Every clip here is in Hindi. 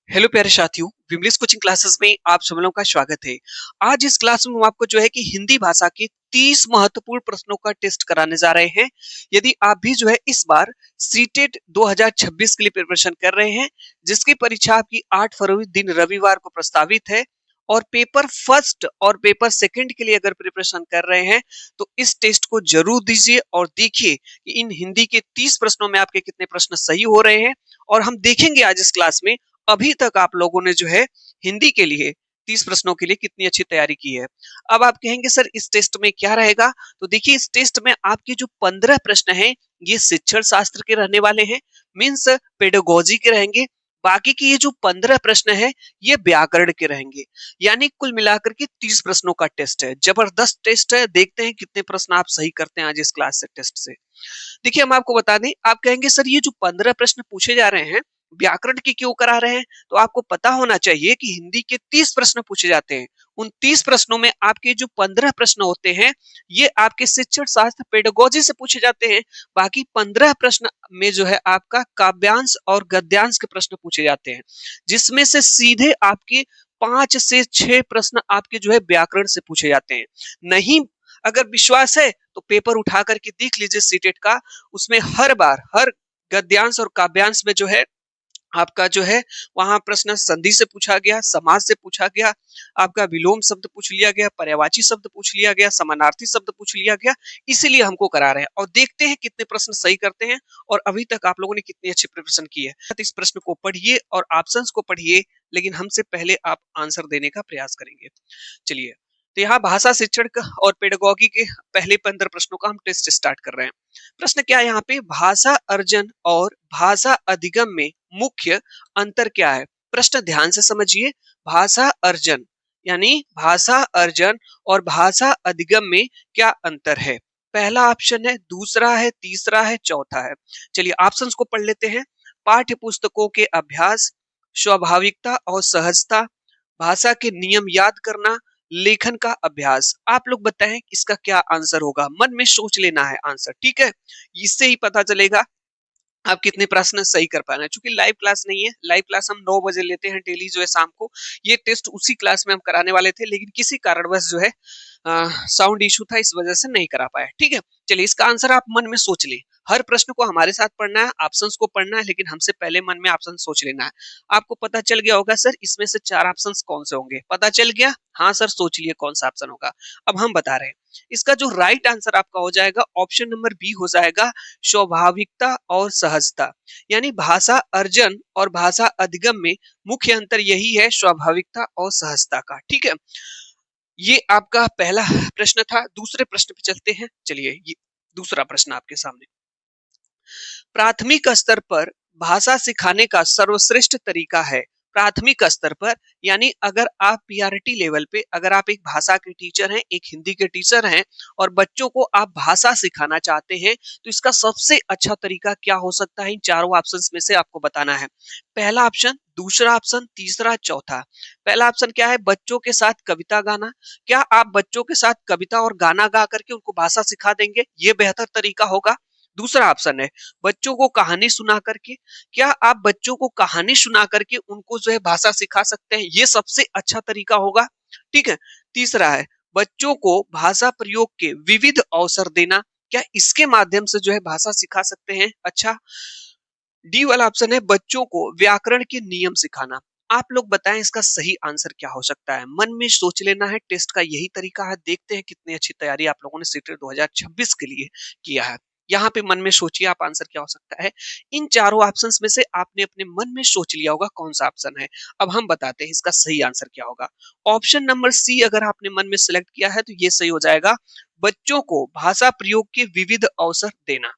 हेलो प्यारे साथियों, विमलेश कोचिंग क्लासेस में आप सब लोगों का स्वागत है। आज इस क्लास में हम आपको जो है कि हिंदी भाषा के 30 महत्वपूर्ण प्रश्नों का टेस्ट कराने जा रहे हैं। यदि आप भी जो है इस बार सीटेट 2026 के लिए प्रिपरेशन कर रहे हैं, जिसकी परीक्षा आपकी 8 फरवरी दिन रविवार को प्रस्तावित है और पेपर फर्स्ट और पेपर सेकंड के लिए अगर प्रिपरेशन कर रहे हैं तो इस टेस्ट को जरूर दीजिए और देखिए कि इन हिंदी के 30 प्रश्नों में आपके कितने प्रश्न सही हो रहे हैं। और हम देखेंगे आज इस क्लास में अभी तक आप लोगों ने जो है हिंदी के लिए 30 प्रश्नों के लिए कितनी अच्छी तैयारी की है। अब आप कहेंगे सर इस टेस्ट में क्या रहेगा? तो देखिए इस टेस्ट में आपके जो 15 प्रश्न हैं ये शिक्षण शास्त्र के रहने वाले हैं, मीन्स पेडागोजी के रहेंगे। बाकी के ये जो 15 प्रश्न है ये व्याकरण के रहेंगे। यानी कुल मिलाकर के 30 प्रश्नों का टेस्ट है। जबरदस्त टेस्ट है, देखते हैं कितने प्रश्न आप सही करते हैं आज इस क्लास से टेस्ट से। देखिए हम आपको बता दें, आप कहेंगे सर ये जो 15 प्रश्न पूछे जा रहे हैं व्याकरण के क्यों करा रहे हैं? तो आपको पता होना चाहिए कि हिंदी के 30 प्रश्न पूछे जाते हैं। उन 30 प्रश्नों में आपके जो 15 प्रश्न होते हैं ये आपके शिक्षण शास्त्र पेडागोजी से पूछे जाते हैं। बाकी 15 प्रश्न में जो है आपका काव्यांश और गद्यांश के प्रश्न पूछे जाते हैं, जिसमें से सीधे आपके 5 से 6 प्रश्न आपके जो है व्याकरण से पूछे जाते हैं। नहीं अगर विश्वास है तो पेपर उठा करके देख लीजिए सीटेट का, उसमें हर बार हर गद्यांश और काव्यांश में जो है आपका जो है वहां प्रश्न संधि से पूछा गया, समास से पूछा गया, आपका विलोम शब्द पूछ लिया गया, पर्यायवाची शब्द पूछ लिया गया, समानार्थी शब्द पूछ लिया गया। इसीलिए हमको करा रहे हैं और देखते हैं कितने प्रश्न सही करते हैं और अभी तक आप लोगों ने कितनी अच्छी प्रिपरेशन की है। इस प्रश्न को पढ़िए और ऑप्शंस को पढ़िए, लेकिन हमसे पहले आप आंसर देने का प्रयास करेंगे। चलिए, तो यहाँ भाषा शिक्षण और पेडागोगी के पहले 15 प्रश्नों का हम टेस्ट स्टार्ट कर रहे हैं। प्रश्न क्या है यहाँ पे? भाषा अर्जन और भाषा अधिगम में मुख्य अंतर क्या है? प्रश्न ध्यान से समझिए। भाषा अर्जन यानी भाषा अर्जन और भाषा अधिगम में क्या अंतर है? पहला ऑप्शन है, दूसरा है, तीसरा है, चौथा है। चलिए ऑप्शंस को पढ़ लेते हैं। पाठ्य पुस्तकों के अभ्यास, स्वाभाविकता और सहजता, भाषा के नियम याद करना, लेखन का अभ्यास। आप लोग बताएं इसका क्या आंसर होगा? मन में सोच लेना है आंसर, ठीक है? इससे ही पता चलेगा आप कितने प्रश्न सही कर पा रहे हैं। चूंकि लाइव क्लास नहीं है, लाइव क्लास हम 9 बजे लेते हैं डेली जो है शाम को। ये टेस्ट उसी क्लास में हम कराने वाले थे, लेकिन किसी कारणवश जो है साउंड इशू था, इस वजह से नहीं करा पाए। ठीक है, चलिए इसका आंसर आप मन में सोच लें। हर प्रश्न को हमारे साथ पढ़ना है, ऑप्शंस को पढ़ना है, लेकिन हमसे पहले मन में ऑप्शन सोच लेना है। आपको पता चल गया होगा सर इसमें से 4 ऑप्शंस कौन से होंगे? पता चल गया? हाँ सर, सोच लिए कौन सा ऑप्शन होगा। अब हम बता रहे हैं इसका जो राइट आंसर आपका हो जाएगा ऑप्शन नंबर बी हो जाएगा, स्वाभाविकता और सहजता। यानी भाषा अर्जन और भाषा अधिगम में मुख्य अंतर यही है, स्वाभाविकता और सहजता का। ठीक है, ये आपका पहला प्रश्न था। दूसरे प्रश्न पे चलते हैं। चलिए, ये दूसरा प्रश्न आपके सामने। प्राथमिक स्तर पर भाषा सिखाने का सर्वश्रेष्ठ तरीका है। प्राथमिक स्तर पर यानी अगर आप पीआरटी लेवल पे, अगर आप एक भाषा के टीचर हैं, एक हिंदी के टीचर हैं और बच्चों को आप भाषा सिखाना चाहते हैं, तो इसका सबसे अच्छा तरीका क्या हो सकता है? इन चारों ऑप्शंस में से आपको बताना है। पहला ऑप्शन, दूसरा ऑप्शन, तीसरा, चौथा। पहला ऑप्शन क्या है? बच्चों के साथ कविता गाना। क्या आप बच्चों के साथ कविता और गाना गा करके उनको भाषा सिखा देंगे? ये बेहतर तरीका होगा। दूसरा ऑप्शन है बच्चों को कहानी सुना करके। क्या आप बच्चों को कहानी सुना करके उनको जो है भाषा सिखा सकते हैं? ये सबसे अच्छा तरीका होगा। ठीक है, तीसरा है बच्चों को भाषा प्रयोग के विविध अवसर देना। क्या इसके माध्यम से जो है भाषा सिखा सकते हैं? अच्छा, डी वाला ऑप्शन है बच्चों को व्याकरण के नियम सिखाना। आप लोग बताएं इसका सही आंसर क्या हो सकता है? मन में सोच लेना है, टेस्ट का यही तरीका है। देखते हैं कितनी अच्छी तैयारी आप लोगों ने सीटेट 2026 के लिए किया है। यहाँ पे मन में सोचिए आप आंसर क्या हो सकता है। इन चारों ऑप्शंस में से आपने अपने मन में सोच लिया होगा कौन सा ऑप्शन है। अब हम बताते हैं इसका सही आंसर क्या होगा। ऑप्शन नंबर सी अगर आपने मन में सिलेक्ट किया है तो ये सही हो जाएगा, बच्चों को भाषा प्रयोग के विविध अवसर देना।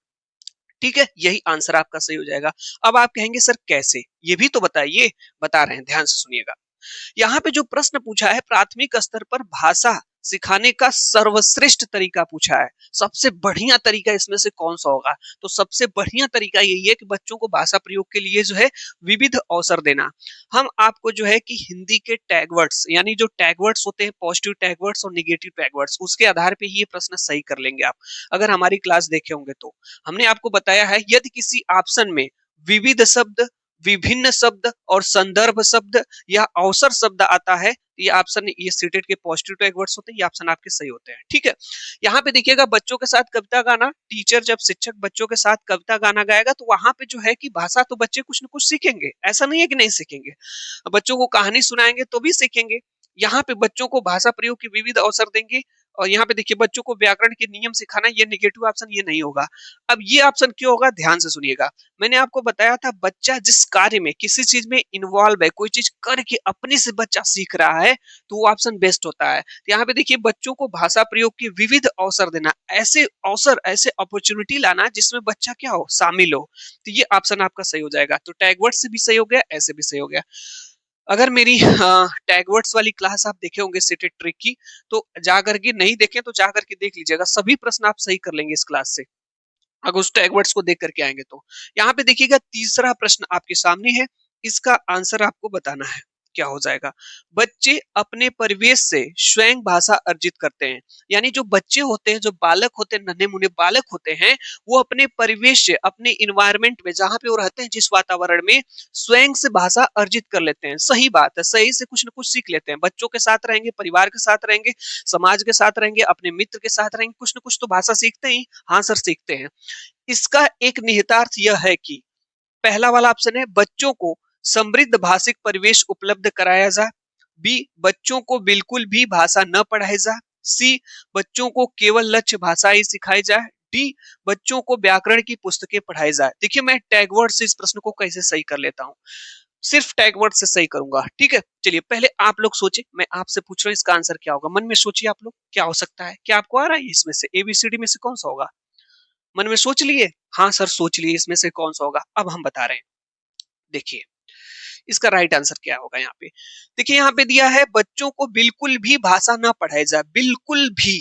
ठीक है, यही आंसर आपका सही हो जाएगा। अब आप कहेंगे सर कैसे? ये भी तो बताइए। बता रहे हैं, ध्यान से सुनिएगा। यहाँ पे जो प्रश्न पूछा है, प्राथमिक स्तर पर भाषा सिखाने का सर्वश्रेष्ठ तरीका पूछा है। सबसे बढ़िया तरीका इसमें से कौन सा होगा? तो सबसे बढ़िया तरीका यही है कि बच्चों को भाषा प्रयोग के लिए जो है विविध अवसर देना। हम आपको जो है कि हिंदी के टैग वर्ड्स, यानी जो टैग वर्ड्स होते हैं, पॉजिटिव टैग वर्ड्स और निगेटिव टैग वर्ड्स, उसके आधार पे ही ये प्रश्न सही कर लेंगे आप, अगर हमारी क्लास देखे होंगे तो। हमने आपको बताया है यदि किसी ऑप्शन में विविध शब्द, विभिन्न शब्द और संदर्भ शब्द या अवसर शब्द आता है, ये ऑप्शन, ये सीटेड के पॉजिटिव टैग वर्ड्स होते हैं, ये ऑप्शन आपके सही होते हैं। ठीक है, यहाँ पे देखिएगा बच्चों के साथ कविता गाना, टीचर जब शिक्षक बच्चों के साथ कविता गाना गाएगा तो वहां पे जो है कि भाषा तो बच्चे कुछ ना कुछ सीखेंगे, ऐसा नहीं है कि नहीं सीखेंगे। बच्चों को कहानी सुनाएंगे तो भी सीखेंगे। यहाँ पे बच्चों को भाषा प्रयोग के विविध अवसर देंगे, और यहाँ पे देखिए बच्चों को व्याकरण के नियम सिखाना, ये नेगेटिव ऑप्शन ये नहीं होगा। अब ये ऑप्शन क्यों होगा, ध्यान से सुनिएगा। मैंने आपको बताया था बच्चा जिस कार्य में किसी चीज में इन्वॉल्व है, कोई चीज करके अपने से बच्चा सीख रहा है, तो वो ऑप्शन बेस्ट होता है। तो यहाँ पे देखिए बच्चों को भाषा प्रयोग के विविध अवसर देना, ऐसे अवसर, ऐसे अपॉर्चुनिटी लाना जिसमें बच्चा क्या हो, शामिल हो, तो ये ऑप्शन आपका सही हो जाएगा। तो टैग वर्ड से भी सही हो गया, ऐसे भी सही हो गया। अगर मेरी टैग वर्ड्स वाली क्लास आप देखे होंगे सीटेड ट्रिक की, तो जाकर के नहीं देखें तो जाकर के देख लीजिएगा, सभी प्रश्न आप सही कर लेंगे इस क्लास से, अगर उस टैग वर्ड्स को देख करके आएंगे तो। यहाँ पे देखिएगा तीसरा प्रश्न आपके सामने है, इसका आंसर आपको बताना है क्या हो जाएगा। बच्चे अपने परिवेश से स्वयं भाषा अर्जित करते हैं, यानी जो बच्चे होते हैं, जो बालक होते हैं, नन्हे मुन्ने बालक होते हैं, वो अपने परिवेश से, अपने इन्वायरमेंट में जहां पे वो रहते हैं, जिस वातावरण में, स्वयं से भाषा अर्जित कर लेते हैं। सही बात है, सही से कुछ ना कुछ सीख लेते हैं। बच्चों के साथ रहेंगे, परिवार के साथ रहेंगे, समाज के साथ रहेंगे, अपने मित्र के साथ रहेंगे, कुछ ना कुछ तो भाषा सीखते ही। हाँ सर, सीखते हैं। इसका एक निहितार्थ यह है कि पहला वाला ऑप्शन है, बच्चों को समृद्ध भाषिक परिवेश उपलब्ध कराया जाए। बी, बच्चों को बिल्कुल भी भाषा न पढ़ाई जाए। सी, बच्चों को केवल लक्ष्य भाषा ही सिखाई जाए। डी, बच्चों को व्याकरण की पुस्तकें पढ़ाई जाए। देखिए मैं टैग वर्ड से इस प्रश्न को कैसे सही कर लेता हूँ, सिर्फ टैग वर्ड से सही करूंगा। ठीक है, चलिए पहले आप लोग सोचिए, मैं आपसे पूछ रहा हूँ इसका आंसर क्या होगा। मन में सोचिए आप लोग, क्या हो सकता है, क्या आपको आ रहा है इसमें से, एबीसीडी में से कौन सा होगा? मन में सोच लिए? हाँ सर सोच लिए, इसमें से कौन सा होगा, अब हम बता रहे हैं। देखिए इसका राइट आंसर क्या होगा। यहाँ पे देखिए, यहाँ पे दिया है बच्चों को बिल्कुल भी भाषा ना पढ़ाई जाए, बिल्कुल भी।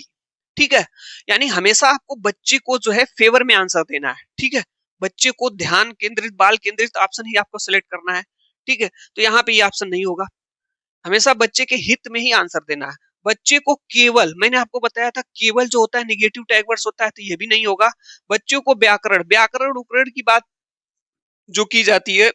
ठीक है, यानी हमेशा आपको बच्चे को जो है फेवर में आंसर देना है। ठीक है, बच्चे को ध्यान केंद्रित, बाल केंद्रित ऑप्शन ही आपको सिलेक्ट करना है। ठीक है, तो यहाँ पे ये ऑप्शन नहीं होगा, हमेशा बच्चे के हित में ही आंसर देना है। बच्चे को केवल, मैंने आपको बताया था केवल जो होता है निगेटिव टैग वर्ड्स होता है, तो ये भी नहीं होगा। बच्चों को व्याकरण, व्याकरण उपकरण की बात जो की जाती है,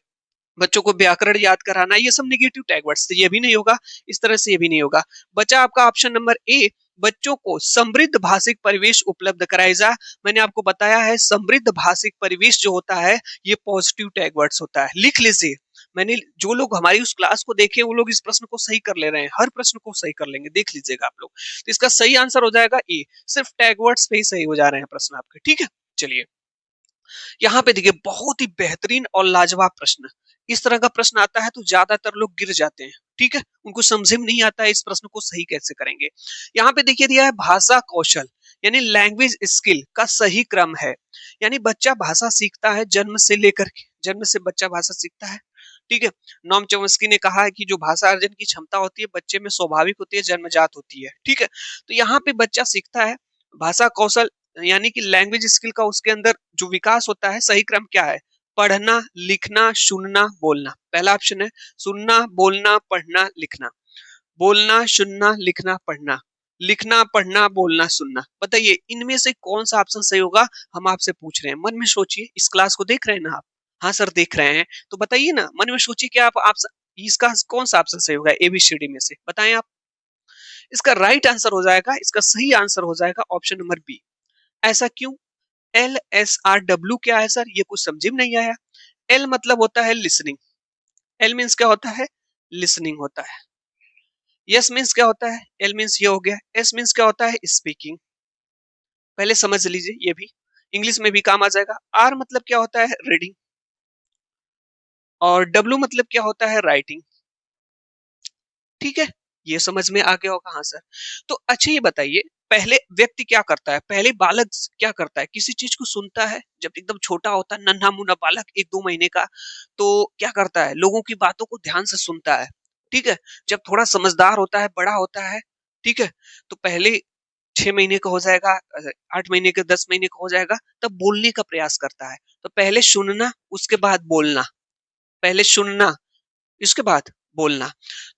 बच्चों को व्याकरण याद कराना, ये सब नेगेटिव टैग वर्ड्स, तो ये भी नहीं होगा। इस तरह से ये भी नहीं होगा। बचा आपका ऑप्शन नंबर ए, बच्चों को समृद्ध भाषिक परिवेश उपलब्ध कराया जाए। मैंने आपको बताया है समृद्ध भाषिक परिवेश जो होता है, ये पॉजिटिव टैग वर्ड्स होता है, लिख लीजिए। मैंने, जो लोग हमारी उस क्लास को देखे वो लोग इस प्रश्न को सही कर ले रहे हैं, हर प्रश्न को सही कर लेंगे, देख लीजिएगा आप लोग। तो इसका सही आंसर हो जाएगा ए, सिर्फ टैग वर्ड्स पे ही सही हो जा रहे हैं प्रश्न आपके। ठीक है, चलिए यहाँ पे देखिए बहुत ही बेहतरीन और लाजवाब प्रश्न। इस तरह का प्रश्न आता है तो ज्यादातर लोग गिर जाते हैं। ठीक है, उनको समझ में नहीं आता है इस प्रश्न को सही कैसे करेंगे। यहाँ पे देखिए दिया है भाषा कौशल, यानी लैंग्वेज स्किल का सही क्रम है। यानी बच्चा भाषा सीखता है जन्म से लेकर के, जन्म से बच्चा भाषा सीखता है। ठीक है, नॉम चॉम्स्की ने कहा है कि जो भाषा अर्जन की क्षमता होती है बच्चे में स्वाभाविक होती है, जन्मजात होती है। ठीक है, तो यहाँ पे बच्चा सीखता है भाषा कौशल, यानी कि लैंग्वेज स्किल का उसके अंदर जो विकास होता है, सही क्रम क्या है, पढ़ना, लिखना, सुनना, बोलना। पहला ऑप्शन है सुनना, बोलना, पढ़ना, लिखना। बोलना, सुनना, लिखना, पढ़ना। लिखना, पढ़ना, बोलना, सुनना। बताइए इनमें से कौन सा ऑप्शन सही होगा, हम आपसे पूछ रहे हैं। मन में सोचिए, इस क्लास को देख रहे हैं ना आप? हाँ सर देख रहे हैं, तो बताइए ना, मन में सोचिए कि आप इसका कौन सा ऑप्शन सही होगा एबीसीडी में से, बताएं आप। इसका राइट आंसर हो जाएगा, इसका सही आंसर हो जाएगा ऑप्शन नंबर बी। ऐसा क्यों? LSRW क्या है सर, ये कुछ समझ में नहीं आया। एल मतलब होता है लिसनिंग, एल मीन्स क्या होता है, लिसनिंग होता है। यस मीन्स क्या होता है, एल मीन्स ये हो गया। एस मीन्स क्या होता है, स्पीकिंग, पहले समझ लीजिए, ये भी इंग्लिश में भी काम आ जाएगा। आर मतलब क्या होता है, रीडिंग, और डब्ल्यू मतलब क्या होता है, राइटिंग। ठीक है, ये समझ में आ गया होगा। हाँ सर, तो अच्छा ये बताइए, पहले व्यक्ति क्या करता है, पहले बालक क्या करता है, किसी चीज को सुनता है। जब एकदम छोटा होता है, नन्हा मुन्ना बालक 1-2 महीने का, तो क्या करता है, लोगों की बातों को ध्यान से सुनता है। ठीक है, जब थोड़ा समझदार होता है, बड़ा होता है, ठीक है, तो पहले 6 महीने का हो जाएगा, 8 महीने का, 10 महीने का हो जाएगा, तब बोलने का प्रयास करता है। तो पहले सुनना, उसके बाद बोलना, पहले सुनना, इसके बाद बोलना।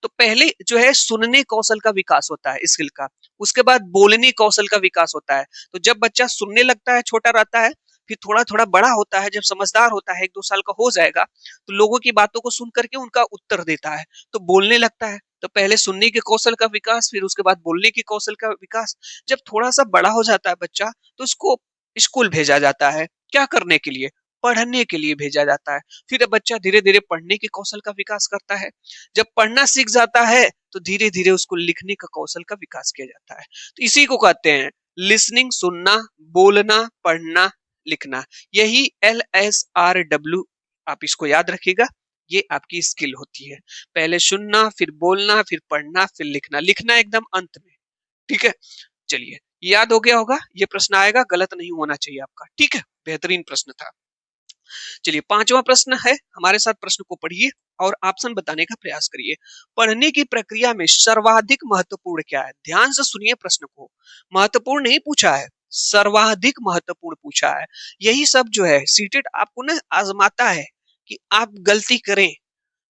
तो पहले जो है सुनने कौशल का विकास होता है, स्किल का, उसके बाद बोलने कौशल का विकास होता है। तो जब बच्चा सुनने लगता है, छोटा रहता है, फिर थोड़ा-थोड़ा बड़ा होता है, जब समझदार होता है, 1-2 साल का हो जाएगा, तो लोगों की बातों को सुन कर के उनका उत्तर देता है, तो बोलने लगता है। तो पहले सुनने के कौशल का विकास, फिर उसके बाद बोलने के कौशल का विकास। जब थोड़ा-सा बड़ा हो जाता है बच्चा, तो उसको स्कूल भेजा जाता है। क्या करने के लिए? पढ़ने के लिए भेजा जाता है। फिर बच्चा धीरे-धीरे पढ़ने के कौशल का विकास करता है। जब पढ़ना सीख जाता है, तो धीरे-धीरे उसको लिखने का कौशल का विकास किया जाता है। तो इसी को कहते हैं लिसनिंग, सुनना, बोलना, पढ़ना, लिखना। यही LSRW, आप इसको याद रखिएगा, ये आपकी स्किल होती है। पहले सुनना, फिर बोलना, फिर पढ़ना, फिर लिखना। लिखना एकदम अंत में, ठीक है? चलिए, याद हो गया होगा, ये प्रश्न आएगा, गलत नहीं होना चाहिए आपका, ठीक है? बेहतरीन प्रश्न था। चलिए, 5वां प्रश्न है, हमारे साथ प्रश्न को पढ़िए और ऑप्शन बताने का प्रयास करिए। पढ़ने की प्रक्रिया में सर्वाधिक महत्वपूर्ण क्या है? ध्यान से सुनिए प्रश्न को। महत्वपूर्ण नहीं पूछा है, सर्वाधिक महत्वपूर्ण पूछा है। यही सब जो है सीटेट आपको ना आजमाता है कि आप गलती करें।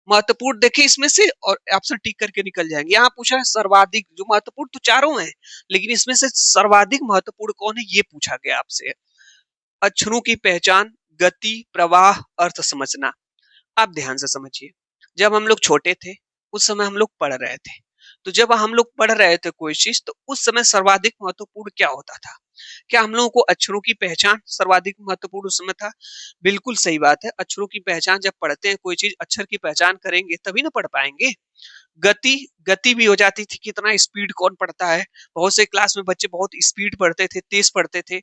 महत्वपूर्ण देखें इसमें से और ऑप्शन टिक करके निकल जाएंगे। यहाँ पूछा है सर्वाधिक, जो महत्वपूर्ण तो चारों हैं, लेकिन इसमें से सर्वाधिक महत्वपूर्ण कौन है, ये पूछा गया आपसे। अक्षरों की पहचान, गति, प्रवाह, अर्थ समझना। आप ध्यान से समझिए। जब हम लोग छोटे थे, उस समय हम लोग पढ़ रहे थे। तो जब हम लोग पढ़ रहे थे कोई चीज, तो उस समय सर्वाधिक महत्वपूर्ण क्या होता था? क्या हम लोगों को अक्षरों की पहचान सर्वाधिक महत्वपूर्ण उस समय था? बिल्कुल सही बात है। अक्षरों की पहचान, जब पढ़ते हैं कोई चीज, अक्षर की पहचान करेंगे तभी ना पढ़ पाएंगे। गति, गति भी हो जाती थी, कितना स्पीड कौन पढ़ता है। बहुत से क्लास में बच्चे बहुत स्पीड पढ़ते थे, तेज पढ़ते थे।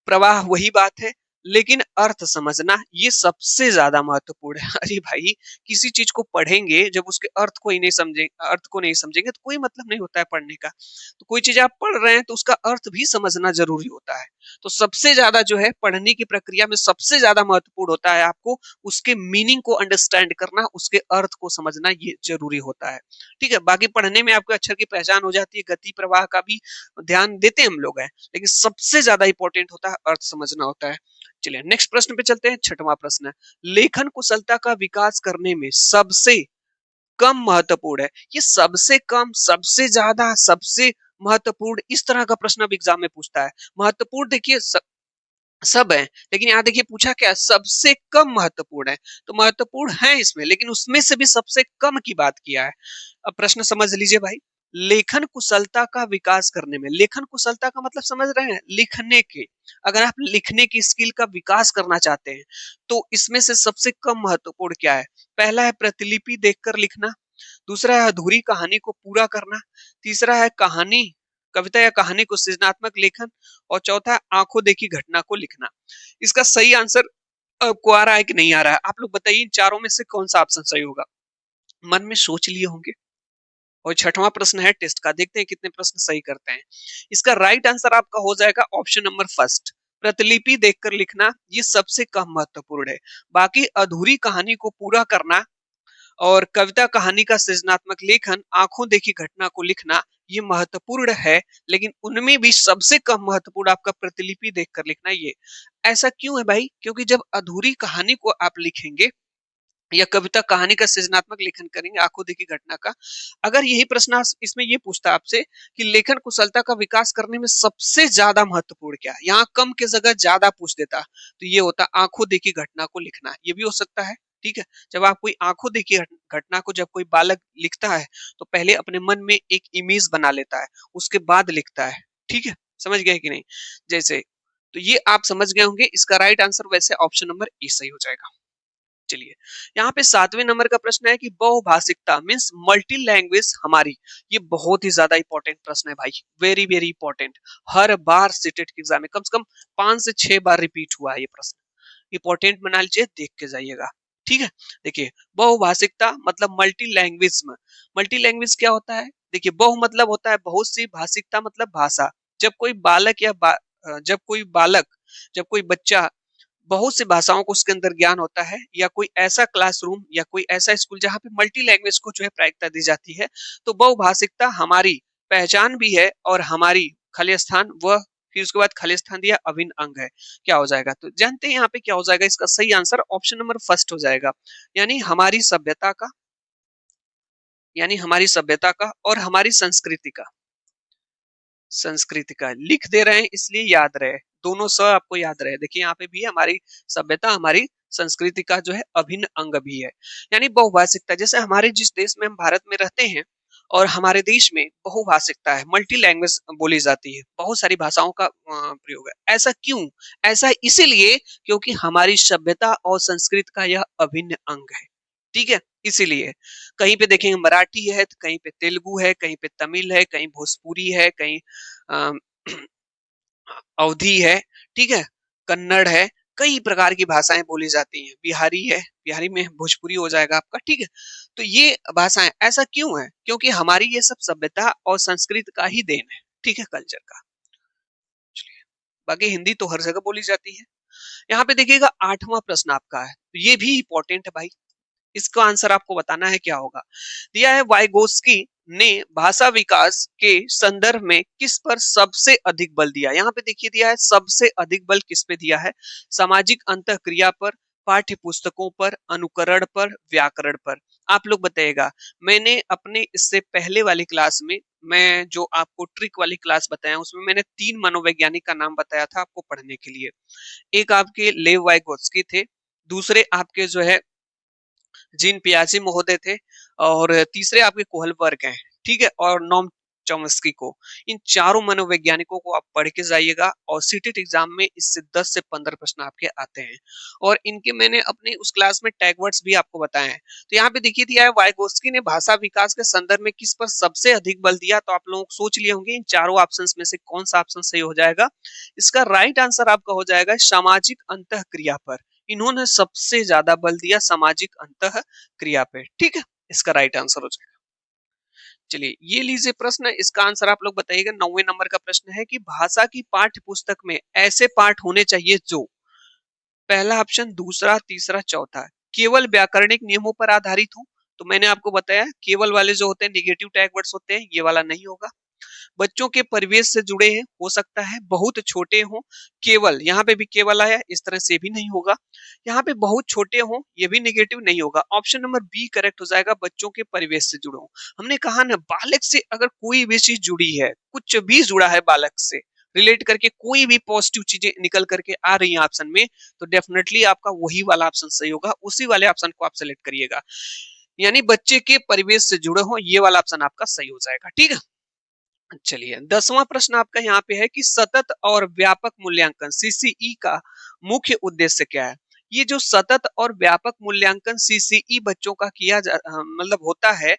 प्रवाह वही बात है, लेकिन अर्थ समझना ये सबसे ज्यादा महत्वपूर्ण है। अरे भाई, किसी चीज को पढ़ेंगे, जब उसके अर्थ को ही नहीं समझेंगे, अर्थ को नहीं समझेंगे, तो कोई मतलब नहीं होता है पढ़ने का। तो कोई चीज आप पढ़ रहे हैं, तो उसका अर्थ भी समझना जरूरी होता है। तो सबसे ज्यादा जो है पढ़ने की प्रक्रिया में सबसे ज्यादा महत्वपूर्ण होता है आपको उसके मीनिंग को अंडरस्टैंड करना, उसके अर्थ को समझना, ये जरूरी होता है। ठीक है, बाकी पढ़ने में आपके अक्षर की पहचान हो जाती है, गति प्रवाह का भी ध्यान देते हैं हम लोग हैं, लेकिन सबसे ज्यादा इंपॉर्टेंट होता है अर्थ समझना होता है। चलिए नेक्स्ट प्रश्न पे चलते हैं। 6वां प्रश्न है, लेखन कुशलता का विकास करने में सबसे कम महत्वपूर्ण है। ये सबसे कम, सबसे ज्यादा, सबसे महत्वपूर्ण, इस तरह का प्रश्न अब एग्जाम में पूछता है। महत्वपूर्ण देखिए सब है, लेकिन यहाँ देखिए पूछा क्या, सबसे कम महत्वपूर्ण है। तो महत्वपूर्ण है इसमें, लेकिन उसमें से भी सबसे कम की बात किया है। अब प्रश्न समझ लीजिए भाई। लेखन कुशलता का विकास करने में, लेखन कुशलता का मतलब समझ रहे हैं, लिखने के। अगर आप लिखने की स्किल का विकास करना चाहते हैं, तो इसमें से सबसे कम महत्वपूर्ण क्या है? पहला है प्रतिलिपि देखकर लिखना, दूसरा है अधूरी कहानी को पूरा करना, तीसरा है कहानी, कविता या कहानी को सृजनात्मक लेखन, और चौथा है आंखों देखी घटना को लिखना। इसका सही आंसर आपको आ रहा है कि नहीं आ रहा है? आप लोग बताइए, इन चारों में से कौन सा ऑप्शन सही होगा? मन में सोच लिए होंगे। और 6वां प्रश्न है टेस्ट का, देखते हैं कितने प्रश्न सही करते हैं। इसका राइट आंसर आपका हो जाएगा ऑप्शन नंबर फर्स्ट, प्रतिलिपि देखकर लिखना, ये सबसे कम महत्वपूर्ण है। बाकी अधूरी कहानी को पूरा करना और कविता कहानी का सृजनात्मक लेखन, आंखों देखी घटना को लिखना, ये महत्वपूर्ण है, लेकिन उनमें भी सबसे कम महत्वपूर्ण आपका प्रतिलिपि देखकर लिखना। ये ऐसा क्यों है भाई? क्योंकि जब अधूरी कहानी को आप लिखेंगे या कविता कहानी का सृजनात्मक लेखन करेंगे, आंखों देखी घटना का, अगर यही प्रश्न इसमें ये पूछता आपसे कि लेखन कुशलता का विकास करने में सबसे ज्यादा महत्वपूर्ण क्या है, यहाँ कम के जगह ज्यादा पूछ देता, तो ये होता आंखों देखी घटना को लिखना। ये भी हो सकता है। ठीक है, जब आप कोई आंखों देखी घटना को, जब कोई बालक लिखता है, तो पहले अपने मन में एक इमेज बना लेता है, उसके बाद लिखता है। ठीक है, समझ गए कि नहीं? जैसे, तो ये आप समझ गए होंगे। इसका राइट आंसर वैसे ऑप्शन नंबर ए सही हो जाएगा। चलिए, यहाँ पे 7वें नंबर का प्रश्न है कि बहुभाषिकता मीन्स मल्टी लैंग्वेज हमारी। ये बहुत ही ज्यादा इंपॉर्टेंट प्रश्न है भाई, वेरी वेरी इंपॉर्टेंट। हर बार सीटेट के एग्जाम में कम से कम 5 से 6 बार रिपीट हुआ है ये प्रश्न। इंपॉर्टेंट बना लीजिए, देख के जाइएगा। ठीक है, देखिए, बहुभाषिकता मतलब मल्टी लैंग्वेज में। मल्टी लैंग्वेज क्या होता है? देखिए, बहु मतलब होता है बहुत सी, भाषिकता मतलब भाषा। जब कोई बालक या जब कोई बालक, जब कोई बच्चा बहुत सी भाषाओं को उसके अंदर ज्ञान होता है, या कोई ऐसा क्लासरूम या कोई ऐसा स्कूल जहाँ पे मल्टी लैंग्वेज को जो है प्रायिकता दी जाती है, तो बहुभाषिकता हमारी पहचान भी है और हमारी खालिस्तान, वह फिर उसके बाद खालिस्तान दिया अभिन्न अंग है। क्या हो जाएगा? तो जानते हैं यहाँ पे क्या हो जाएगा? इसका सही आंसर ऑप्शन नंबर फर्स्ट हो जाएगा, यानी हमारी सभ्यता का, यानी हमारी सभ्यता का और हमारी संस्कृति का। संस्कृति का लिख दे रहे हैं इसलिए याद रहे, दोनों स आपको याद रहे। देखिए यहाँ पे भी हमारी सभ्यता, हमारी संस्कृति का जो है अभिन्न अंग भी है। यानी बहुभाषिकता, जैसे हमारे जिस देश में हम भारत में रहते हैं और हमारे देश में बहुभाषिकता है, मल्टी लैंग्वेज बोली जाती है, बहुत सारी भाषाओं का प्रयोग है। ऐसा क्यों? ऐसा इसीलिए क्योंकि हमारी सभ्यता और संस्कृति का यह अभिन्न अंग है। ठीक है, इसीलिए कहीं पे देखेंगे मराठी है, तो कहीं पे तेलुगु है, कहीं पे तमिल है, कहीं भोजपुरी है, कहीं अ, अवधी है, ठीक है, कन्नड़ है, कई प्रकार की भाषाएं बोली जाती हैं। बिहारी है, बिहारी में भोजपुरी हो जाएगा आपका, ठीक है। तो ये भाषाएं ऐसा क्यों है? क्योंकि हमारी ये सब सभ्यता और संस्कृत का ही देन है, ठीक है, कल्चर का। चलिए, बाकी हिंदी तो हर जगह बोली जाती है। यहाँ पे देखिएगा 8वां प्रश्न आपका है, तो ये भी इंपॉर्टेंट है भाई। इसका आंसर आपको बताना है क्या होगा। दिया है, वाइगोस्की ने भाषा विकास के संदर्भ में किस पर सबसे अधिक बल दिया। यहाँ पे देखिए दिया है सबसे अधिक बल किस पे दिया है। सामाजिक अंतःक्रिया पर, पाठ्य पुस्तकों पर, अनुकरण पर, व्याकरण पर। आप लोग बताइएगा। मैंने अपने इससे पहले वाली क्लास में, मैं जो आपको ट्रिक वाली क्लास बताया उसमें मैंने 3 मनोवैज्ञानिक का नाम बताया था आपको पढ़ने के लिए। एक आपके लेव वाइगोत्स्की थे, दूसरे आपके जो है जीन पियाजे महोदय थे, और तीसरे आपके कोहलबर्ग हैं, ठीक है, और नॉम चॉम्स्की को। इन चारों मनोवैज्ञानिकों को आप पढ़ के जाइएगा, और सीटेट एग्जाम में इससे 10 से 15 प्रश्न आपके आते हैं। और इनके मैंने अपनी उस क्लास में टैग वर्ड्स भी आपको बताए हैं। तो यहाँ पे देखिए दिया है, वाइगोस्की ने भाषा विकास के संदर्भ में किस पर सबसे अधिक बल दिया। तो आप लोग सोच लिए होंगे इन चारों ऑप्शंस में से कौन सा ऑप्शन सही हो जाएगा। इसका राइट आंसर आपका हो जाएगा सामाजिक अंतःक्रिया पर। इन्होंने सबसे ज्यादा बल दिया सामाजिक अंतः क्रिया पे, ठीक है, इसका राइट आंसर हो जाएगा। चलिए ये लीजिए प्रश्न, इसका आंसर आप लोग बताइएगा। 9वें नंबर का प्रश्न है कि भाषा की पाठ्य पुस्तक में ऐसे पाठ होने चाहिए जो, पहला ऑप्शन, दूसरा, तीसरा, चौथा, केवल व्याकरणिक नियमों पर आधारित हो। तो मैंने आपको बताया केवल वाले जो होते हैं निगेटिव टैग वर्ड्स होते हैं, ये वाला नहीं होगा। बच्चों के परिवेश से जुड़े हैं, हो सकता है बहुत छोटे हों, केवल, यहाँ पे भी केवल आया, इस तरह से भी नहीं होगा। यहाँ पे बहुत छोटे हों, ये भी नेगेटिव नहीं होगा। ऑप्शन नंबर बी करेक्ट हो जाएगा, बच्चों के परिवेश से जुड़े हों। हमने कहा ना, बालक से अगर कोई भी चीज जुड़ी है, कुछ भी जुड़ा है बालक से रिलेट करके, कोई भी पॉजिटिव चीजें निकल करके आ रही हैं ऑप्शन में, तो डेफिनेटली आपका वही वाला ऑप्शन सही होगा, उसी वाले ऑप्शन को आप सेलेक्ट करिएगा। यानी बच्चे के परिवेश से जुड़े हो, ये वाला ऑप्शन आपका सही हो जाएगा, ठीक है। चलिए 10वां प्रश्न आपका यहाँ पे है कि सतत और व्यापक मूल्यांकन सीसीई का मुख्य उद्देश्य क्या है। ये जो सतत और व्यापक मूल्यांकन सीसीई बच्चों का मतलब होता है,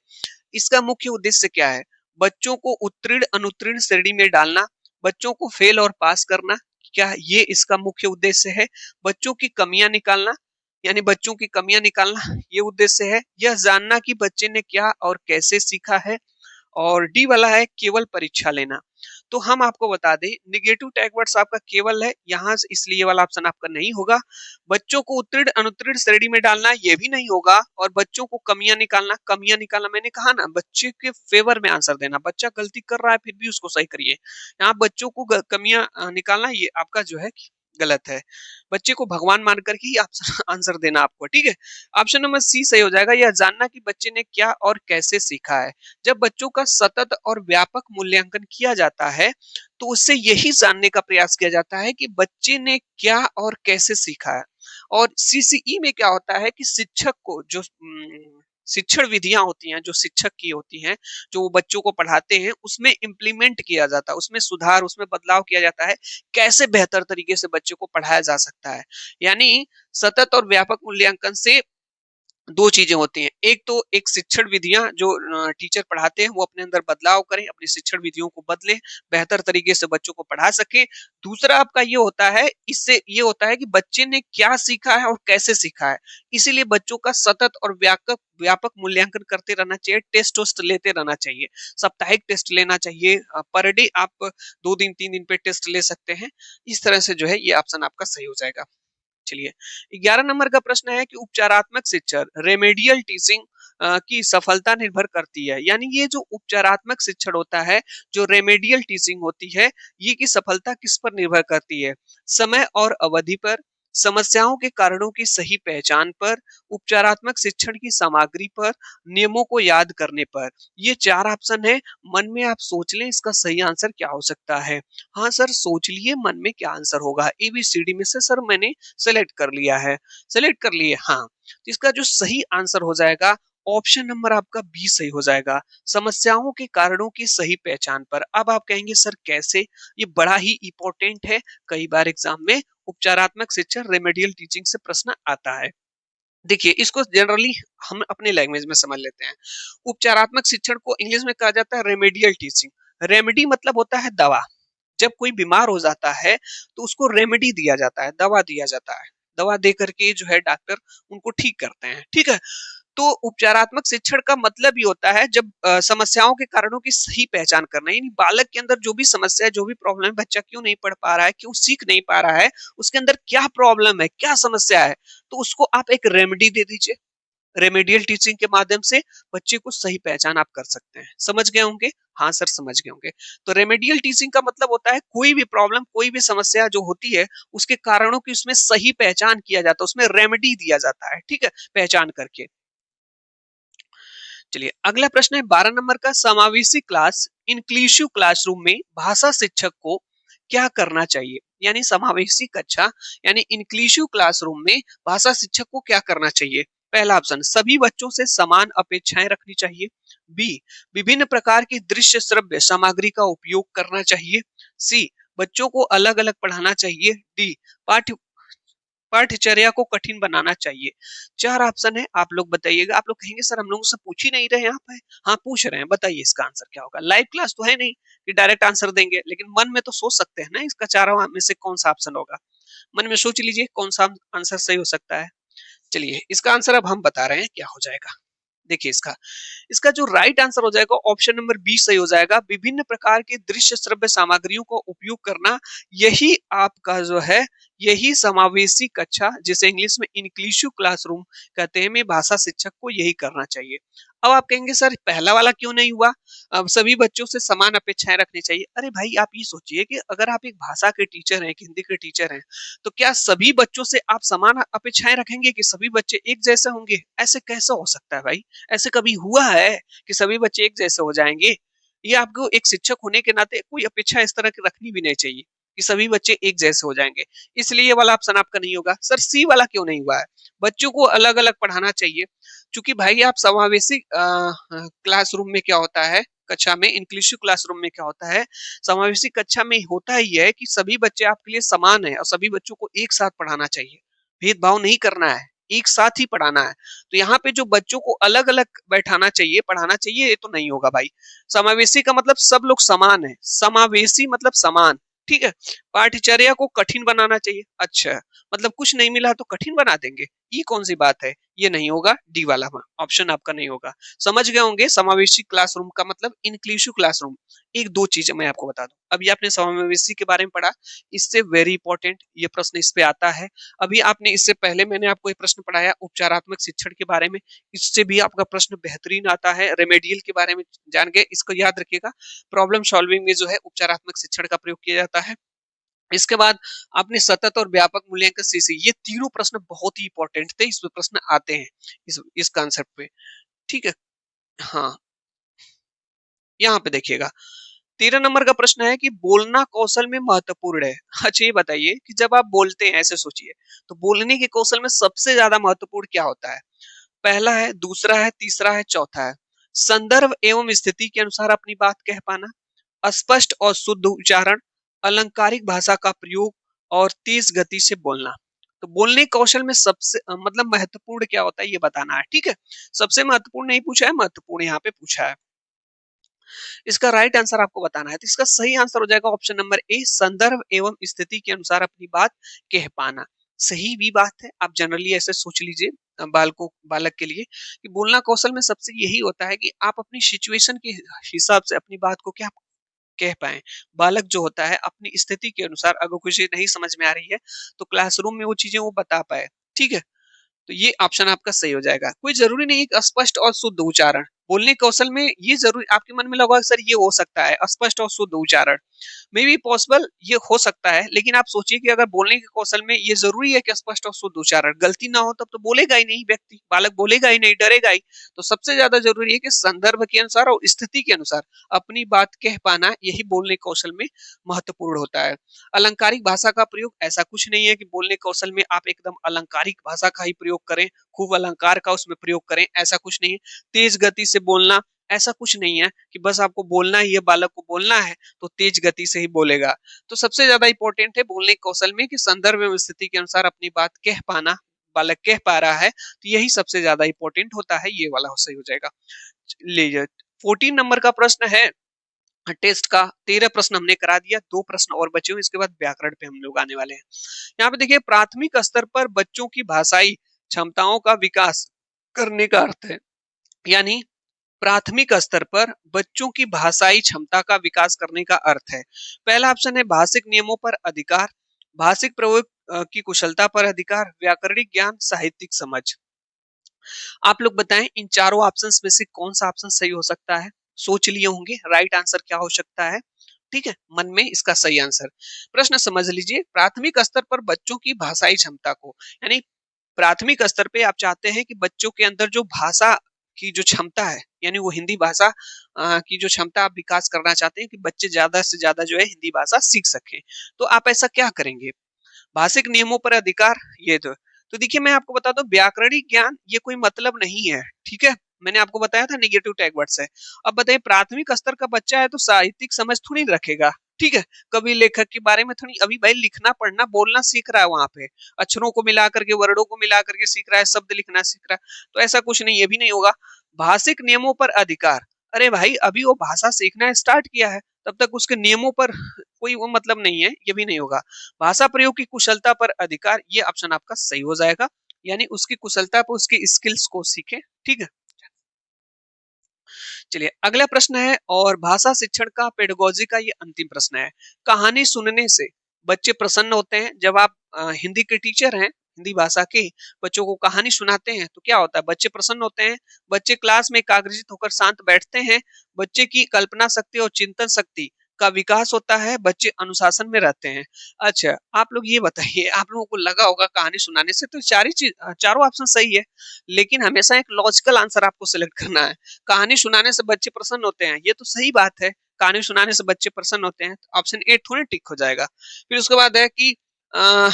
इसका मुख्य उद्देश्य क्या है। बच्चों को उत्तीर्ण अनुत्तीर्ण श्रेणी में डालना, बच्चों को फेल और पास करना, क्या ये इसका मुख्य उद्देश्य है। बच्चों की कमियां निकालना, यानी बच्चों की कमियां निकालना ये उद्देश्य है। यह जानना कि बच्चे ने क्या और कैसे सीखा है। और डी वाला है केवल परीक्षा लेना। तो हम आपको बता दें, निगेटिव टैग वर्ड्स आपका केवल है यहाँ, इसलिए वाला ऑप्शन आपका नहीं होगा। बच्चों को उत्तीर्ण अनुत्तीर्ण श्रेणी में डालना, ये भी नहीं होगा। और बच्चों को कमियां निकालना, कमियां निकालना मैंने कहा ना, बच्चे के फेवर में आंसर देना। बच्चा गलती कर रहा है फिर भी उसको सही करिए। यहाँ बच्चों को कमियां निकालना, ये आपका जो है गलत है। बच्चे को भगवान मान करके ही आंसर देना आपको, ठीक है। ऑप्शन नंबर सी सही हो जाएगा, यह जानना कि बच्चे ने क्या और कैसे सीखा है। जब बच्चों का सतत और व्यापक मूल्यांकन किया जाता है, तो उससे यही जानने का प्रयास किया जाता है कि बच्चे ने क्या और कैसे सीखा है। और सीसीई में क्या होता है कि शिक्षक को जो शिक्षण विधियां होती हैं, जो शिक्षक की होती हैं, जो वो बच्चों को पढ़ाते हैं, उसमें इम्प्लीमेंट किया जाता है, उसमें सुधार, उसमें बदलाव किया जाता है, कैसे बेहतर तरीके से बच्चों को पढ़ाया जा सकता है। यानी सतत और व्यापक मूल्यांकन से दो चीजें होती हैं। एक तो एक शिक्षण विधियां जो टीचर पढ़ाते हैं, वो अपने अंदर बदलाव करें, अपनी शिक्षण विधियों को बदलें, बेहतर तरीके से बच्चों को पढ़ा सके। दूसरा आपका ये होता है, इससे ये होता है कि बच्चे ने क्या सीखा है और कैसे सीखा है। इसीलिए बच्चों का सतत और व्यापक व्यापक मूल्यांकन करते रहना चाहिए, टेस्ट वोस्ट लेते रहना चाहिए, साप्ताहिक टेस्ट लेना चाहिए, पर डे आप 2 दिन 3 दिन पे टेस्ट ले सकते हैं। इस तरह से जो है ये ऑप्शन आपका सही हो जाएगा। चलिए 11 नंबर का प्रश्न है कि उपचारात्मक शिक्षण रेमेडियल टीचिंग की सफलता निर्भर करती है। यानी ये जो उपचारात्मक शिक्षण होता है, जो रेमेडियल टीचिंग होती है, ये की सफलता किस पर निर्भर करती है। समय और अवधि पर, समस्याओं के कारणों की सही पहचान पर, उपचारात्मक शिक्षण की सामग्री पर, नियमों को याद करने पर। ये 4 ऑप्शन है, मन में आप सोच लें इसका सही आंसर क्या हो सकता है। हाँ सर, सोच लिए मन में क्या आंसर होगा। एबीसीडी में से सर मैंने सेलेक्ट कर लिया है। सेलेक्ट कर लिए, हाँ। तो इसका जो सही आंसर हो जाएगा, ऑप्शन नंबर आपका बी सही हो जाएगा। समस्याओं के कारणों की सही पहचान पर। अब आप कहेंगे सर कैसे? ये बड़ा ही इंपॉर्टेंट है, कई बार एग्जाम में उपचारात्मक शिक्षण रेमेडियल टीचिंग से प्रश्न आता है। देखिए, इसको जनरली हम अपने लैंग्वेज में समझ लेते हैं। उपचारात्मक शिक्षण को इंग्लिश में कहा जाता है रेमेडियल टीचिंग। रेमेडी मतलब होता है दवा। जब कोई बीमार हो जाता है तो उसको रेमेडी दिया जाता है, दवा दिया जाता है। दवा दे करके जो है डॉक्टर उनको ठीक करते हैं, ठीक है। तो उपचारात्मक शिक्षण का मतलब ये होता है जब समस्याओं के कारणों की सही पहचान करना, यानी बालक के अंदर जो भी समस्या है, जो भी प्रॉब्लम है, बच्चा क्यों नहीं पढ़ पा रहा है, क्यों सीख नहीं पा रहा है, उसके अंदर क्या प्रॉब्लम है, क्या समस्या है, तो उसको आप एक रेमेडी दे दीजिए। रेमेडियल टीचिंग के माध्यम से बच्चे को सही पहचान आप कर सकते हैं। समझ गए होंगे? हाँ सर, समझ गए होंगे। तो रेमेडियल टीचिंग का मतलब होता है कोई भी प्रॉब्लम, कोई भी समस्या जो होती है, उसके कारणों की उसमें सही पहचान किया जाता है, उसमें रेमेडी दिया जाता है, ठीक है, पहचान करके। चलिए अगला प्रश्न है 12 नंबर का, समावेशी क्लास इंक्लूसिव क्लासरूम में भाषा शिक्षक को क्या करना चाहिए। यानी समावेशी कक्षा यानी इंक्लूसिव क्लासरूम में भाषा शिक्षक को क्या करना चाहिए। पहला ऑप्शन, सभी बच्चों से समान अपेक्षाएं रखनी चाहिए। बी, विभिन्न प्रकार की दृश्य श्रव्य सामग्री का उपयोग करना चाहिए। सी, बच्चों को अलग अलग पढ़ाना चाहिए। डी, पाठ्य पाठ्यचर्या को कठिन बनाना चाहिए। 4 ऑप्शन है, आप लोग बताइएगा। आप लोग कहेंगे सर हम लोगों से पूछ ही नहीं रहे यहाँ पे। हाँ पूछ रहे हैं, बताइए इसका आंसर क्या होगा। लाइव क्लास तो है नहीं कि डायरेक्ट आंसर देंगे, लेकिन मन में तो सोच सकते हैं ना इसका चारों में से कौन सा ऑप्शन होगा। मन में सोच लीजिए कौन सा आंसर सही हो सकता है। चलिए इसका आंसर अब हम बता रहे हैं क्या हो जाएगा। देखिए इसका इसका जो राइट आंसर हो जाएगा ऑप्शन नंबर बी सही हो जाएगा। विभिन्न प्रकार की दृश्य श्रव्य सामग्रियों का उपयोग करना, यही आपका जो है, यही समावेशी कक्षा जिसे इंग्लिश में इंक्लूसिव क्लासरूम कहते हैं, में भाषा शिक्षक को यही करना चाहिए। अब आप कहेंगे सर पहला वाला क्यों नहीं हुआ, अब सभी बच्चों से समान अपेक्षाएं रखनी चाहिए। अरे भाई आप ये सोचिए कि अगर आप एक भाषा के टीचर हैं, एक हिंदी के टीचर हैं, तो क्या सभी बच्चों से आप समान अपेक्षाएं रखेंगे कि सभी बच्चे एक जैसे होंगे? ऐसे कैसे हो सकता है भाई? ऐसे कभी हुआ है कि सभी बच्चे एक जैसे हो जाएंगे? ये आपको एक शिक्षक होने के नाते कोई अपेक्षा इस तरह की रखनी भी नहीं चाहिए कि सभी बच्चे एक जैसे हो जाएंगे। इसलिए ये वाला ऑप्शन आपका नहीं होगा। सर सी वाला क्यों नहीं हुआ है? बच्चों को अलग अलग पढ़ाना चाहिए, क्योंकि भाई आप समावेशी क्लासरूम में क्या होता है, कक्षा में इंक्लूसिव क्लासरूम में क्या होता है, समावेशी कक्षा में होता ही है कि सभी बच्चे आपके लिए समान है और सभी बच्चों को एक साथ पढ़ाना चाहिए, भेदभाव नहीं करना है, एक साथ ही पढ़ाना है। तो यहाँ पे जो बच्चों को अलग अलग बैठाना चाहिए, पढ़ाना चाहिए, ये तो नहीं होगा भाई। समावेशी का मतलब सब लोग समान है, समावेशी मतलब समान, ठीक है। पाठ्यचर्या को कठिन बनाना चाहिए, अच्छा मतलब कुछ नहीं मिला तो कठिन बना देंगे, ये कौन सी बात है। ये नहीं होगा, डी वाला ऑप्शन आपका नहीं होगा। समझ गए होंगे समावेशी क्लासरूम का मतलब इंक्लूसिव क्लासरूम। एक दो चीजें मैं आपको बता दूं, अभी आपने समावेशी के बारे में पढ़ा, इससे वेरी इंपॉर्टेंट ये प्रश्न इस पे आता है। अभी आपने इससे पहले मैंने आपको एक प्रश्न पढ़ाया उपचारात्मक शिक्षण के बारे में, इससे भी आपका प्रश्न बेहतरीन आता है। रेमेडियल के बारे में जान गए, इसको याद रखिएगा। प्रॉब्लम सॉल्विंग में जो है उपचारात्मक शिक्षण का प्रयोग किया जाता है। इसके बाद आपने सतत और व्यापक मूल्यांकन सीसी, ये तीनों प्रश्न बहुत ही इंपॉर्टेंट थे, इस प्रश्न आते हैं इस कॉन्सेप्ट पे, ठीक है। हाँ, यहाँ पे देखिएगा 13 नंबर का प्रश्न है कि बोलना कौशल में महत्वपूर्ण है। अच्छा ये बताइए कि जब आप बोलते हैं, ऐसे सोचिए, तो बोलने के कौशल में सबसे ज्यादा महत्वपूर्ण क्या होता है? पहला है, दूसरा है, तीसरा है, चौथा है। संदर्भ एवं स्थिति के अनुसार अपनी बात कह पाना, स्पष्ट और शुद्ध उच्चारण, अलंकारिक भाषा का प्रयोग और तेज गति से बोलना। तो बोलने कौशल में सबसे मतलब महत्वपूर्ण क्या होता है ये बताना है, ठीक है। सबसे महत्वपूर्ण नहीं पूछा है, महत्वपूर्ण यहाँ पे पूछा है। इसका राइट आंसर आपको बताना है, तो इसका सही आंसर हो जाएगा ऑप्शन नंबर ए, संदर्भ एवं स्थिति के अनुसार अपनी बात कह पाना। सही भी बात है, आप जनरली ऐसे सोच लीजिए बालक के लिए कि बोलना कौशल में सबसे यही होता है कि आप अपनी सिचुएशन के हिसाब से अपनी बात को क्या कह पाए। बालक जो होता है अपनी स्थिति के अनुसार अगर कुछ चीज नहीं समझ में आ रही है तो क्लासरूम में वो चीजें वो बता पाए, ठीक है। तो ये ऑप्शन आपका सही हो जाएगा। कोई जरूरी नहीं है स्पष्ट और शुद्ध उच्चारण बोलने कौशल में, ये जरूरी आपके मन में लगा सर ये हो सकता है स्पष्ट और शुद्ध उच्चारण। मे बी पॉसिबल ये हो सकता है, लेकिन आप सोचिए कि अगर बोलने के कौशल में ये जरूरी है कि स्पष्ट और शुद्ध उच्चारण, गलती ना हो तब तो बोलेगा ही नहीं व्यक्ति, बालक बोलेगा ही नहीं, डरेगा ही। तो सबसे ज्यादा जरूरी है कि संदर्भ के अनुसार और स्थिति के अनुसार अपनी बात कह पाना, यही बोलने कौशल में महत्वपूर्ण होता है। अलंकारिक भाषा का प्रयोग, ऐसा कुछ नहीं है कि बोलने कौशल में आप एकदम अलंकारिक भाषा का ही प्रयोग करें, खूब अलंकार का उसमें प्रयोग करें, ऐसा कुछ नहीं है। तेज गति से बोलना, ऐसा कुछ नहीं है कि बस आपको बोलना ही है, बालक को बोलना है तो तेज गति से ही बोलेगा। तो सबसे ज्यादा इंपॉर्टेंट है बोलने कौशल में कि संदर्भ एवं स्थिति के अनुसार अपनी बात कह पाना, बालक कह पा रहा है तो यही सबसे ज्यादा इंपॉर्टेंट होता है, ये वाला सही हो जाएगा। लीजिए 14 नंबर का प्रश्न है टेस्ट का। 13 प्रश्न हमने करा दिया, 2 प्रश्न और बचे हुए, इसके बाद व्याकरण पे हम लोग आने वाले हैं। यहाँ पे देखिए प्राथमिक स्तर पर बच्चों की भाषाई क्षमताओं का विकास करने का अर्थ है, यानी प्राथमिक स्तर पर बच्चों की भाषाई क्षमता का विकास करने का अर्थ है। पहला ऑप्शन है भाषिक नियमों पर अधिकार, भाषिक प्रयोग की कुशलता पर अधिकार, व्याकरणिक ज्ञान, साहित्यिक समझ। आप लोग बताएं इन चारों ऑप्शंस में से कौन सा ऑप्शन सही हो सकता है। सोच लिए होंगे राइट आंसर क्या हो सकता है, ठीक है, मन में इसका सही आंसर। प्रश्न समझ लीजिए, प्राथमिक स्तर पर बच्चों की भाषाई क्षमता को, यानी प्राथमिक स्तर पे आप चाहते हैं कि बच्चों के अंदर जो भाषा की जो क्षमता है, यानी वो हिंदी भाषा की जो क्षमता आप विकास करना चाहते हैं कि बच्चे ज्यादा से ज्यादा जो है हिंदी भाषा सीख सकें, तो आप ऐसा क्या करेंगे। भाषिक नियमों पर अधिकार, ये तो देखिए मैं आपको बता दूं व्याकरणिक ज्ञान ये कोई मतलब नहीं है, ठीक है, मैंने आपको बताया था नेगेटिव टैग वर्ड है। अब बताइए प्राथमिक स्तर का बच्चा है तो साहित्यिक समझ थोड़ी रखेगा, ठीक है, कवि लेखक के बारे में थोड़ी, अभी भाई लिखना पढ़ना बोलना सीख रहा है, वहां पे अक्षरों को मिला करके वर्णों को मिला करके सीख रहा है, शब्द लिखना सीख रहा है, तो ऐसा कुछ नहीं, ये भी नहीं होगा। भाषिक नियमों पर अधिकार, अरे भाई अभी वो भाषा सीखना स्टार्ट किया है, तब तक उसके नियमों पर कोई वो मतलब नहीं है, ये भी नहीं होगा। भाषा प्रयोग की कुशलता पर अधिकार, ये ऑप्शन आपका सही हो जाएगा, यानी उसकी कुशलता पर उसकी स्किल्स को सीखे, ठीक है। चलिए अगला प्रश्न है, और भाषा शिक्षण का पेडागोजी का ये अंतिम प्रश्न है। कहानी सुनने से बच्चे प्रसन्न होते हैं, जब आप हिंदी के टीचर हैं, हिंदी भाषा के बच्चों को कहानी सुनाते हैं तो क्या होता है, बच्चे प्रसन्न होते हैं, बच्चे क्लास में एकाग्रचित होकर शांत बैठते हैं, बच्चे की कल्पना शक्ति और चिंतन शक्ति का विकास होता है, बच्चे अनुशासन में रहते हैं। अच्छा आप लोग ये बताइए, आप लोगों को लगा होगा कहानी सुनाने से, तो चारों ऑप्शन सही है, लेकिन हमेशा एक लॉजिकल आंसर आपको सिलेक्ट करना है। कहानी सुनाने से बच्चे प्रसन्न होते हैं, ये तो सही बात है, कहानी सुनाने से बच्चे प्रसन्न होते हैं, ऑप्शन ए थोड़ी टिक हो जाएगा। फिर उसके बाद है कि आ,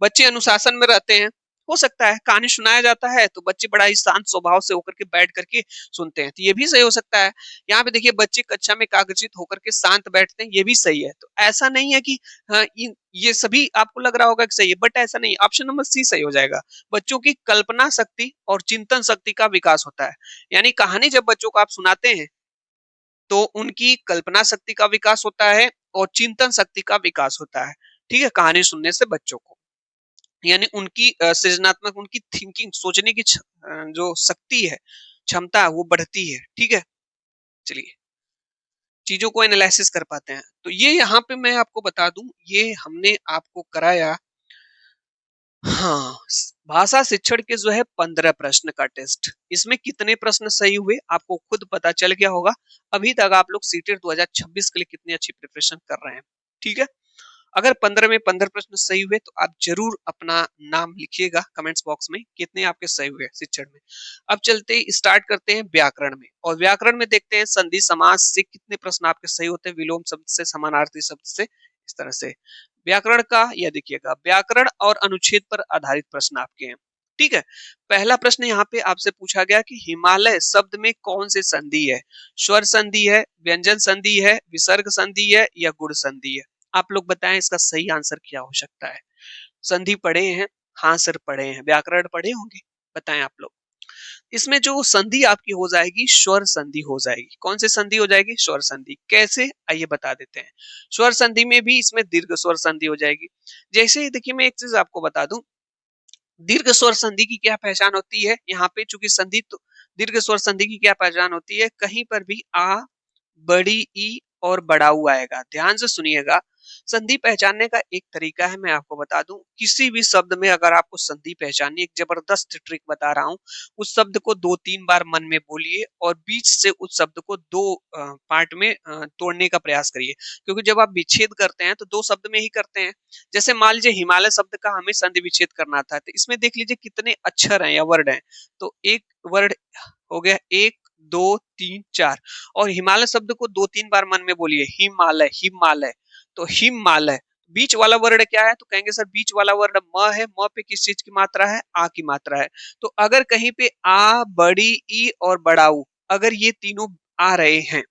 बच्चे अनुशासन में रहते हैं, हो सकता है कहानी सुनाया जाता है तो बच्चे बड़ा ही शांत स्वभाव से होकर के बैठ करके सुनते हैं, तो ये भी सही हो सकता है। यहाँ पे देखिए बच्चे कक्षा में एकाग्रचित होकर के शांत बैठते हैं, ये भी सही है। तो ऐसा नहीं है कि हाँ, ये सभी आपको लग रहा होगा कि सही है, बट ऐसा नहीं, ऑप्शन नंबर सी सही हो जाएगा। बच्चों की कल्पना शक्ति और चिंतन शक्ति का विकास होता है, यानी कहानी जब बच्चों को आप सुनाते हैं तो उनकी कल्पना शक्ति का विकास होता है और चिंतन शक्ति का विकास होता है, ठीक है, कहानी सुनने से बच्चों को, यानी उनकी सृजनात्मक, उनकी थिंकिंग, सोचने की जो शक्ति है, क्षमता वो बढ़ती है, ठीक है। चलिए चीजों को एनालिसिस कर पाते हैं, तो ये यहाँ पे मैं आपको बता दूं, ये हमने आपको कराया, हाँ, भाषा शिक्षण के जो है 15 प्रश्न का टेस्ट, इसमें कितने प्रश्न सही हुए आपको खुद पता चल गया होगा। अभी तक आप लोग सीटेट 2026 के लिए कितनी अच्छी प्रिपरेशन कर रहे हैं, ठीक है। अगर 15 में 15 प्रश्न सही हुए तो आप जरूर अपना नाम लिखिएगा कमेंट्स बॉक्स में, कितने आपके सही हुए शिक्षण में। अब चलते स्टार्ट करते हैं व्याकरण में, और व्याकरण में देखते हैं संधि समास से कितने प्रश्न आपके सही होते हैं, विलोम शब्द से, समानार्थी शब्द से, इस तरह से। व्याकरण का यह देखिएगा, व्याकरण और अनुच्छेद पर आधारित प्रश्न आपके हैं, ठीक है। पहला प्रश्न यहाँ पे आपसे पूछा गया कि हिमालय शब्द में कौन सी संधि है, स्वर संधि है, व्यंजन संधि है, विसर्ग संधि है, या गुण संधि है। आप लोग बताएं इसका सही आंसर क्या हो सकता है। संधि पढ़े हैं, हाँ सर पढ़े हैं, व्याकरण पढ़े होंगे, बताएं आप लोग। इसमें जो संधि आपकी हो जाएगी स्वर संधि हो जाएगी, कौन सी संधि हो जाएगी, स्वर संधि। कैसे आइए बता देते हैं। स्वर संधि में भी इसमें दीर्घ स्वर संधि हो जाएगी। जैसे देखिए मैं एक चीज आपको बता दूं, दीर्घ स्वर संधि की क्या पहचान होती है, यहाँ पे चूंकि संधि तो दीर्घ स्वर संधि की क्या पहचान होती है, कहीं पर भी आ, बड़ी ई और बड़ा ऊ आएगा, ध्यान से सुनिएगा। संधि पहचानने का एक तरीका है, मैं आपको बता दूं, किसी भी शब्द में अगर आपको संधि पहचाननी, एक जबरदस्त ट्रिक बता रहा हूं, उस शब्द को 2-3 बार मन में बोलिए और बीच से उस शब्द को दो पार्ट में तोड़ने का प्रयास करिए, क्योंकि जब आप विच्छेद करते हैं तो दो शब्द में ही करते हैं। जैसे मान लीजिए हिमालय शब्द का हमें संधि विच्छेद करना था, तो इसमें देख लीजिए कितने अक्षर हैं या वर्ड हैं। तो एक वर्ड हो गया 1 2 3 4, और हिमालय शब्द को 2-3 बार मन में बोलिए, हिमालय हिमालय। तो हिमालय, बीच वाला वर्ड क्या है, तो कहेंगे सर बीच वाला वर्ड म है, म पे किस चीज की मात्रा है, आ की मात्रा है। तो अगर कहीं पे आ, बड़ी, ई और बड़ा ऊ, अगर ये तीनों आ रहे हैं,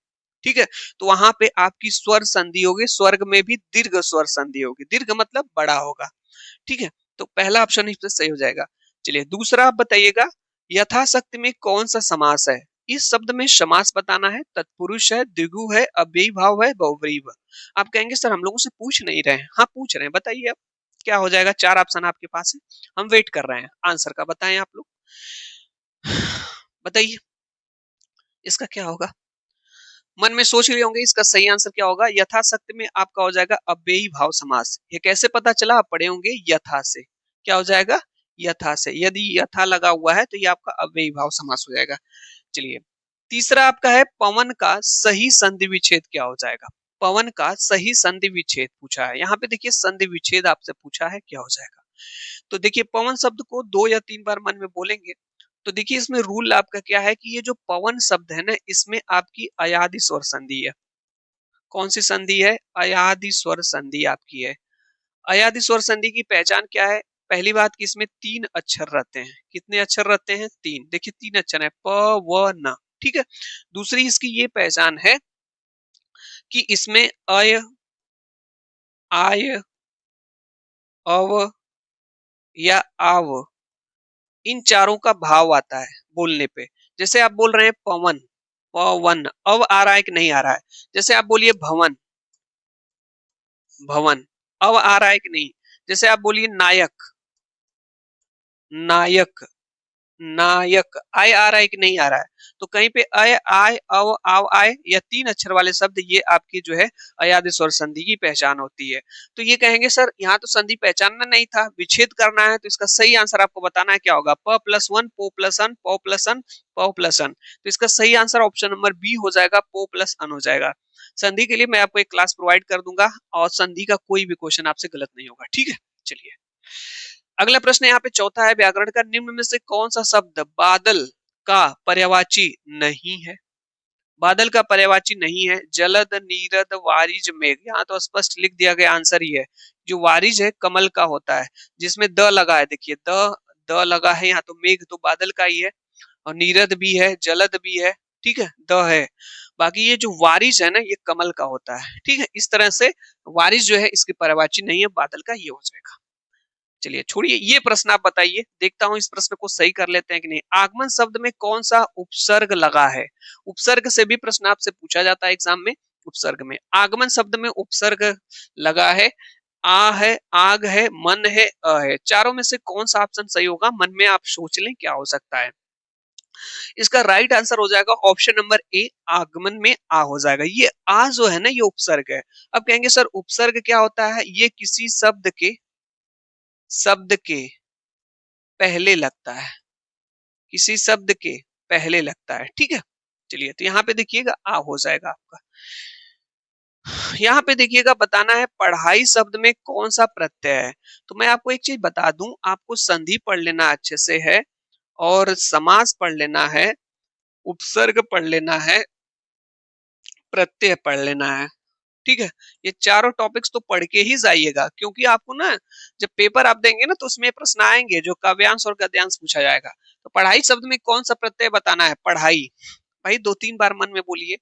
ठीक है, तो वहां पे आपकी स्वर संधि होगी, स्वर्ग में भी दीर्घ स्वर संधि होगी, दीर्घ मतलब बड़ा होगा, ठीक है। तो पहला ऑप्शन इस पे सही हो जाएगा। चलिए दूसरा आप बताइएगा, यथाशक्ति में कौन सा समास है। इस शब्द में समास बताना है, तत्पुरुष है, द्विगु है, अव्ययी भाव है, बहुव्रीहि है। आप कहेंगे सर हम लोगों से पूछ नहीं रहे हैं, हाँ पूछ रहे हैं, बताइए अब क्या हो जाएगा। 4 ऑप्शन आपके पास है, हम वेट कर रहे हैं आंसर का, बताएं आप लोग, बताइए इसका क्या होगा। मन में सोच रहे होंगे इसका सही आंसर क्या होगा। यथाशक्ति में आपका हो जाएगा अव्ययी भाव समास। ये कैसे पता चला, आप पढ़े होंगे यथा से, क्या हो जाएगा, यथा से। यदि यथा लगा हुआ है तो ये आपका अव्ययी भाव समास हो जाएगा। चलिए तीसरा आपका है, पवन का सही संधि विच्छेद क्या हो जाएगा। पवन का सही संधि विच्छेद पूछा है, यहाँ पे देखिए संधि विच्छेद आपसे पूछा है, क्या हो जाएगा। तो देखिए पवन शब्द को 2 या 3 बार मन में बोलेंगे। तो देखिए इसमें रूल आपका क्या है कि ये जो पवन शब्द है ना, इसमें आपकी अयादि स्वर संधि है। कौन सी संधि है, अयादि स्वर संधि आपकी है। अयादि स्वर संधि की पहचान क्या है, पहली बात कि इसमें 3 अक्षर रहते हैं। कितने अक्षर रहते हैं, 3। देखिए 3 अक्षर है, प व न, ठीक है। दूसरी इसकी ये पहचान है कि इसमें अय, आय, अव या आव, इन चारों का भाव आता है बोलने पे। जैसे आप बोल रहे हैं पवन, पवन, अव आ रहा है कि नहीं आ रहा है। जैसे आप बोलिए भवन, भवन, अव आ रहा है कि नहीं। जैसे आप बोलिए नायक, नायक, नायक, आय आ रहा है कि नहीं आ रहा है। तो कहीं पे अय, आय, अव, आव, आय, या 3 अक्षर वाले शब्द, ये आपकी जो है अयादि स्वर संधि की पहचान होती है। तो ये कहेंगे सर यहाँ तो संधि पहचानना नहीं था, विच्छेद करना है, तो इसका सही आंसर आपको बताना है, क्या होगा, प प्लस वन, पो प्लस अन, पौ प्लस अन, पौ प्लस अन। तो इसका सही आंसर ऑप्शन नंबर बी हो जाएगा, पो प्लस अन हो जाएगा। संधि के लिए मैं आपको एक क्लास प्रोवाइड कर दूंगा, और संधि का कोई भी क्वेश्चन आपसे गलत नहीं होगा, ठीक है। चलिए अगला प्रश्न यहाँ पे चौथा है, व्याकरण का, निम्न में से कौन सा शब्द बादल का पर्यायवाची नहीं है। बादल का पर्यायवाची नहीं है, जलद, नीरद, वारिज, मेघ। यहाँ तो स्पष्ट लिख दिया गया, आंसर ही है। जो वारिज है कमल का होता है, जिसमें द लगा है, देखिए द लगा है यहाँ, तो मेघ तो बादल का ही है, और नीरद भी है, जलद भी है, ठीक है, द है। बाकी ये जो वारिज है ना, ये कमल का होता है, ठीक है। इस तरह से वारिज जो है इसकी पर्यायवाची नहीं है, बादल का ये हो जाएगा। चलिए छोड़िए ये प्रश्न, आप बताइए, देखता हूं इस प्रश्न को सही कर लेते हैं कि नहीं। आगमन शब्द में कौन सा उपसर्ग लगा है। उपसर्ग से भी प्रश्न आपसे पूछा जाता है एग्जाम में। उपसर्ग में, आगमन शब्द में उपसर्ग लगा है, आ है, आग है, मन है, अ है। चारों में से कौन सा ऑप्शन सही होगा, मन में आप सोच लें क्या हो सकता है। इसका राइट आंसर हो जाएगा ऑप्शन नंबर ए, आगमन में आ हो जाएगा। ये आ जो है ना, ये उपसर्ग है। अब कहेंगे सर उपसर्ग क्या होता है, ये किसी शब्द के पहले लगता है, किसी शब्द के पहले लगता है, ठीक है। चलिए तो यहाँ पे देखिएगा आ हो जाएगा आपका। यहाँ पे देखिएगा बताना है, पढ़ाई शब्द में कौन सा प्रत्यय है। तो मैं आपको एक चीज बता दूं, आपको संधि पढ़ लेना अच्छे से है, और समास पढ़ लेना है, उपसर्ग पढ़ लेना है, प्रत्यय पढ़ लेना है, ठीक है। ये चारों टॉपिक्स तो पढ़ के ही जाइएगा, क्योंकि आपको ना जब पेपर आप देंगे ना, तो उसमें प्रश्न आएंगे जो काव्यांश और गद्यांश पूछा जाएगा। तो पढ़ाई शब्द में कौन सा प्रत्यय बताना है, पढ़ाई। भाई 2-3 बार मन में बोलिए।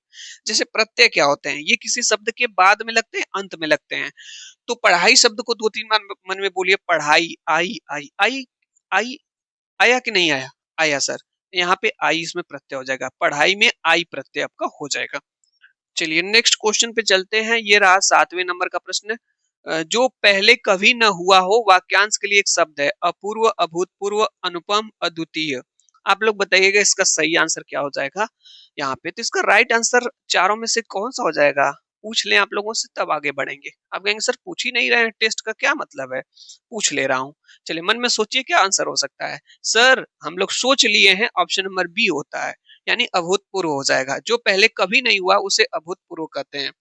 जैसे प्रत्यय क्या होते हैं, ये किसी शब्द के बाद में लगते हैं, अंत में लगते हैं। तो पढ़ाई शब्द को 2-3 बार मन में बोलिए, पढ़ाई, आई, आई, आई, आई, आया कि नहीं आया, आया सर। यहाँ पे आई इसमें प्रत्यय हो जाएगा, पढ़ाई में आई प्रत्यय आपका हो जाएगा। चलिए नेक्स्ट क्वेश्चन पे चलते हैं, ये रहा 7वें नंबर का प्रश्न। जो पहले कभी न हुआ हो वाक्यांश के लिए एक शब्द है, अपूर्व, अभूतपूर्व, अनुपम, अद्वितीय। आप लोग बताइएगा इसका सही आंसर क्या हो जाएगा यहाँ पे। तो इसका राइट आंसर चारों में से कौन सा हो जाएगा, पूछ लें आप लोगों से तब आगे बढ़ेंगे। आप कहेंगे सर पूछ ही नहीं रहे हैं, टेस्ट का क्या मतलब है? पूछ ले रहा हूँ। चलिए मन में सोचिए क्या आंसर हो सकता है? सर हम लोग सोच लिए हैं ऑप्शन नंबर बी होता है, यानी अभूतपूर्व हो जाएगा। जो पहले कभी नहीं हुआ उसे अभूतपूर्व कहते हैं।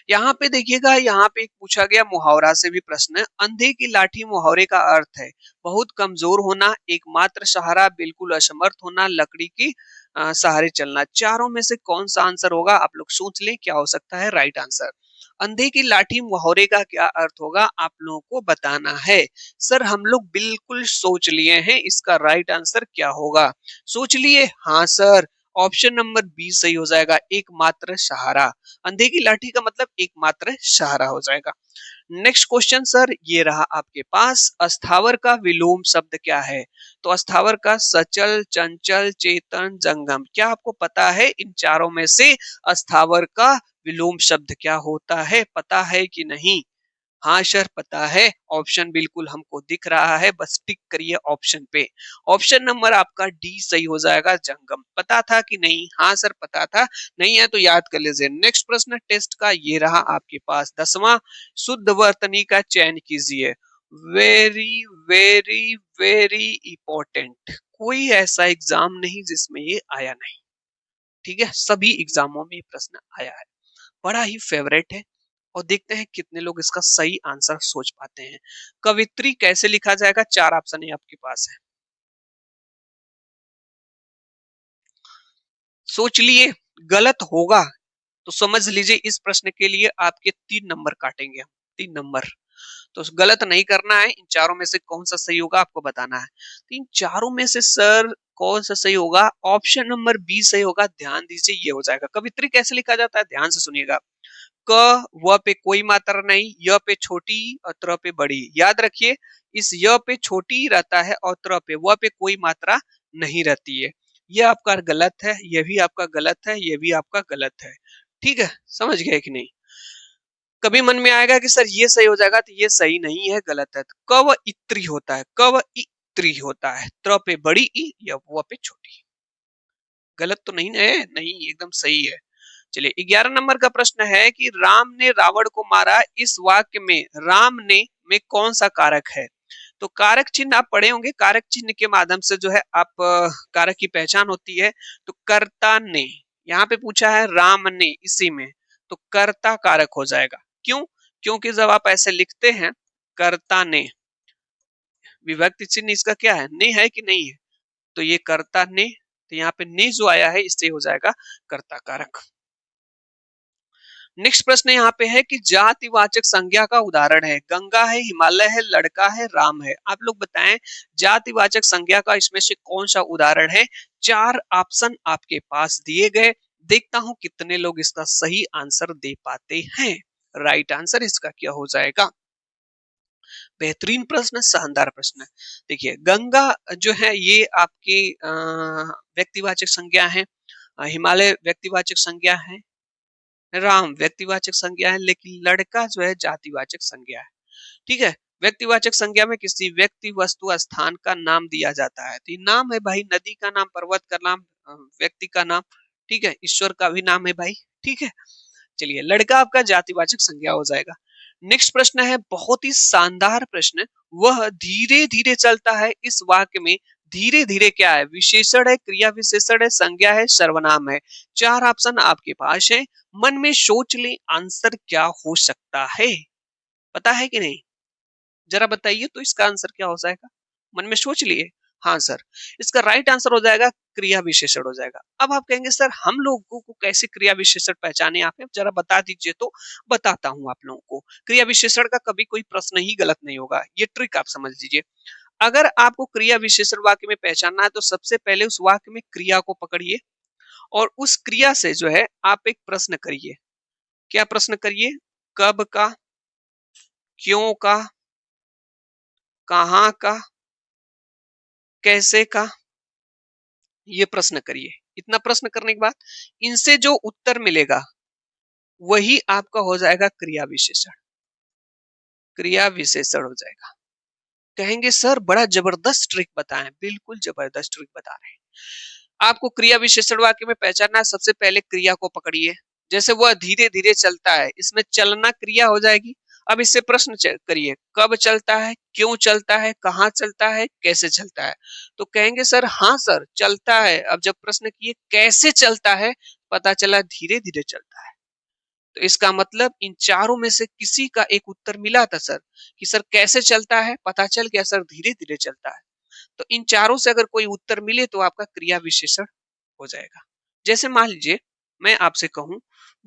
यहाँ पे देखिएगा, यहाँ पे एक पूछा गया मुहावरा से भी प्रश्न है। अंधे की लाठी मुहावरे का अर्थ है बहुत कमजोर होना, एकमात्र सहारा, बिल्कुल असमर्थ होना, लकड़ी की सहारे चलना। चारों में से कौन सा आंसर होगा? आप लोग सोच लें क्या हो सकता है राइट आंसर। अंधे की लाठी मुहावरे का क्या अर्थ होगा आप लोगों को बताना है। सर हम लोग बिल्कुल सोच लिए हैं, इसका राइट आंसर क्या होगा? सोच लिए? हाँ सर, ऑप्शन नंबर बी सही हो जाएगा, एकमात्र सहारा। अंधे की लाठी का मतलब एकमात्र सहारा हो जाएगा। नेक्स्ट क्वेश्चन सर ये रहा आपके पास, अस्थावर का विलोम शब्द क्या है? तो अस्थावर का सचल, चंचल, चेतन, जंगम। क्या आपको पता है इन चारों में से अस्थावर का विलोम शब्द क्या होता है? पता है कि नहीं? हाँ सर पता है, ऑप्शन बिल्कुल हमको दिख रहा है, बस टिक करिए ऑप्शन पे। ऑप्शन नंबर आपका डी सही हो जाएगा, जंगम। पता था कि नहीं? हाँ सर पता था। नहीं है तो याद कर लीजिए। नेक्स्ट प्रश्न टेस्ट का ये रहा आपके पास 10वां, शुद्ध वर्तनी का चयन कीजिए। Very very very important. कोई ऐसा एग्जाम नहीं जिसमें ये आया नहीं, ठीक है, सभी एग्जामों में ये प्रश्न आया है, बड़ा ही फेवरेट है। और देखते हैं कितने लोग इसका सही आंसर सोच पाते हैं। कवित्री कैसे लिखा जाएगा? चार ऑप्शन है आपके पास है, सोच लिए? गलत होगा तो समझ लीजिए इस प्रश्न के लिए आपके 3 नंबर काटेंगे हम, 3 नंबर। तो गलत नहीं करना है, इन चारों में से कौन सा सही होगा आपको बताना है। तो इन चारों में से सर कौन सा सही होगा? ऑप्शन नंबर बी सही होगा, ध्यान दीजिए ये हो जाएगा। कवित्री कैसे लिखा जाता है ध्यान से सुनिएगा। क व पे कोई मात्रा नहीं, य पे छोटी और त्र पे बड़ी। याद रखिए इस य पे छोटी रहता है और त्र पे व पे कोई मात्रा नहीं रहती है। ये आपका गलत है, ये भी आपका गलत है, ये भी आपका गलत है। ठीक है, समझ गए कि नहीं? कभी मन में आएगा कि सर ये सही हो जाएगा, तो ये सही नहीं है, गलत है। कव इत्री होता है, कव इत्री होता है, त्र पे बड़ी ई या व पे छोटी। गलत तो नहीं है? नहीं, एकदम सही है। चलिए 11 नंबर का प्रश्न है कि राम ने रावण को मारा, इस वाक्य में राम ने में कौन सा कारक है? तो कारक चिन्ह आप पढ़े होंगे, कारक चिन्ह के माध्यम से जो है आप कारक की पहचान होती है। तो कर्ता ने, यहाँ पे पूछा है राम ने, इसी में तो कर्ता कारक हो जाएगा। क्यों? क्योंकि जब आप ऐसे लिखते हैं कर्ता ने, विभक्ति चिन्ह इसका क्या है? ने है कि नहीं है? तो ये कर्ता ने, तो यहाँ पे ने जो आया है इससे हो जाएगा कर्ता कारक। नेक्स्ट प्रश्न यहाँ पे है कि जातिवाचक संज्ञा का उदाहरण है। गंगा है, हिमालय है, लड़का है, राम है। आप लोग बताएं जातिवाचक संज्ञा का इसमें से कौन सा उदाहरण है? चार ऑप्शन आपके पास दिए गए, देखता हूं कितने लोग इसका सही आंसर दे पाते हैं। राइट आंसर इसका क्या हो जाएगा? बेहतरीन प्रश्न, शानदार प्रश्न। देखिए गंगा जो है ये आपकी व्यक्तिवाचक संज्ञा है, हिमालय व्यक्तिवाचक संज्ञा है, राम व्यक्तिवाचक संज्ञा है, लेकिन लड़का जो है जातिवाचक संज्ञा है। ठीक है, व्यक्तिवाचक संज्ञा में किसी व्यक्ति, वस्तु, स्थान का नाम दिया जाता है। तो ये नाम है भाई, नदी का नाम, पर्वत का नाम, व्यक्ति का नाम, ठीक है, ईश्वर का भी नाम है भाई। ठीक है, चलिए लड़का आपका जातिवाचक संज्ञा हो जाएगा। नेक्स्ट प्रश्न है बहुत ही शानदार प्रश्न, वह धीरे धीरे चलता है, इस वाक्य में धीरे धीरे क्या है? विशेषण है, क्रिया विशेषण है, संज्ञा है, सर्वनाम है। चार ऑप्शन आपके पास है, मन में सोच ले आंसर क्या हो सकता है, पता है कि नहीं? जरा बताइए तो इसका आंसर क्या हो जाएगा? मन में सोच लिए? हाँ सर, इसका राइट आंसर हो जाएगा क्रिया विशेषण हो जाएगा। अब आप कहेंगे सर हम लोगों को कैसे क्रिया विशेषण पहचाने आपने, जरा बता दीजिए तो बताता हूं आप लोगों को। क्रिया विशेषण का कभी कोई प्रश्न ही गलत नहीं होगा, ये ट्रिक आप समझ लीजिए। अगर आपको क्रिया विशेषण वाक्य में पहचानना है तो सबसे पहले उस वाक्य में क्रिया को पकड़िए और उस क्रिया से जो है आप एक प्रश्न करिए। क्या प्रश्न करिए? कब का, क्यों का, कहाँ का, कैसे का, ये प्रश्न करिए। इतना प्रश्न करने के बाद इनसे जो उत्तर मिलेगा वही आपका हो जाएगा क्रिया विशेषण, क्रिया विशेषण हो जाएगा। कहेंगे सर बड़ा जबरदस्त ट्रिक बताएं, बिल्कुल जबरदस्त ट्रिक बता रहे हैं। आपको क्रिया विशेषण वाक्य में पहचानना है, सबसे पहले क्रिया को पकड़िए। जैसे वह धीरे धीरे चलता है, इसमें चलना क्रिया हो जाएगी। अब इससे प्रश्न करिए, कब चलता है, क्यों चलता है, कहाँ चलता है, कैसे चलता है। तो कहेंगे सर हाँ सर चलता है। अब जब प्रश्न किए कैसे चलता है, पता चला धीरे धीरे चलता है। तो इसका मतलब इन चारों में से किसी का एक उत्तर मिला था सर, कि सर कैसे चलता है, पता चल गया सर धीरे धीरे चलता है। तो इन चारों से अगर कोई उत्तर मिले तो आपका क्रिया विशेषण हो जाएगा। जैसे मान लीजिए मैं आपसे कहूं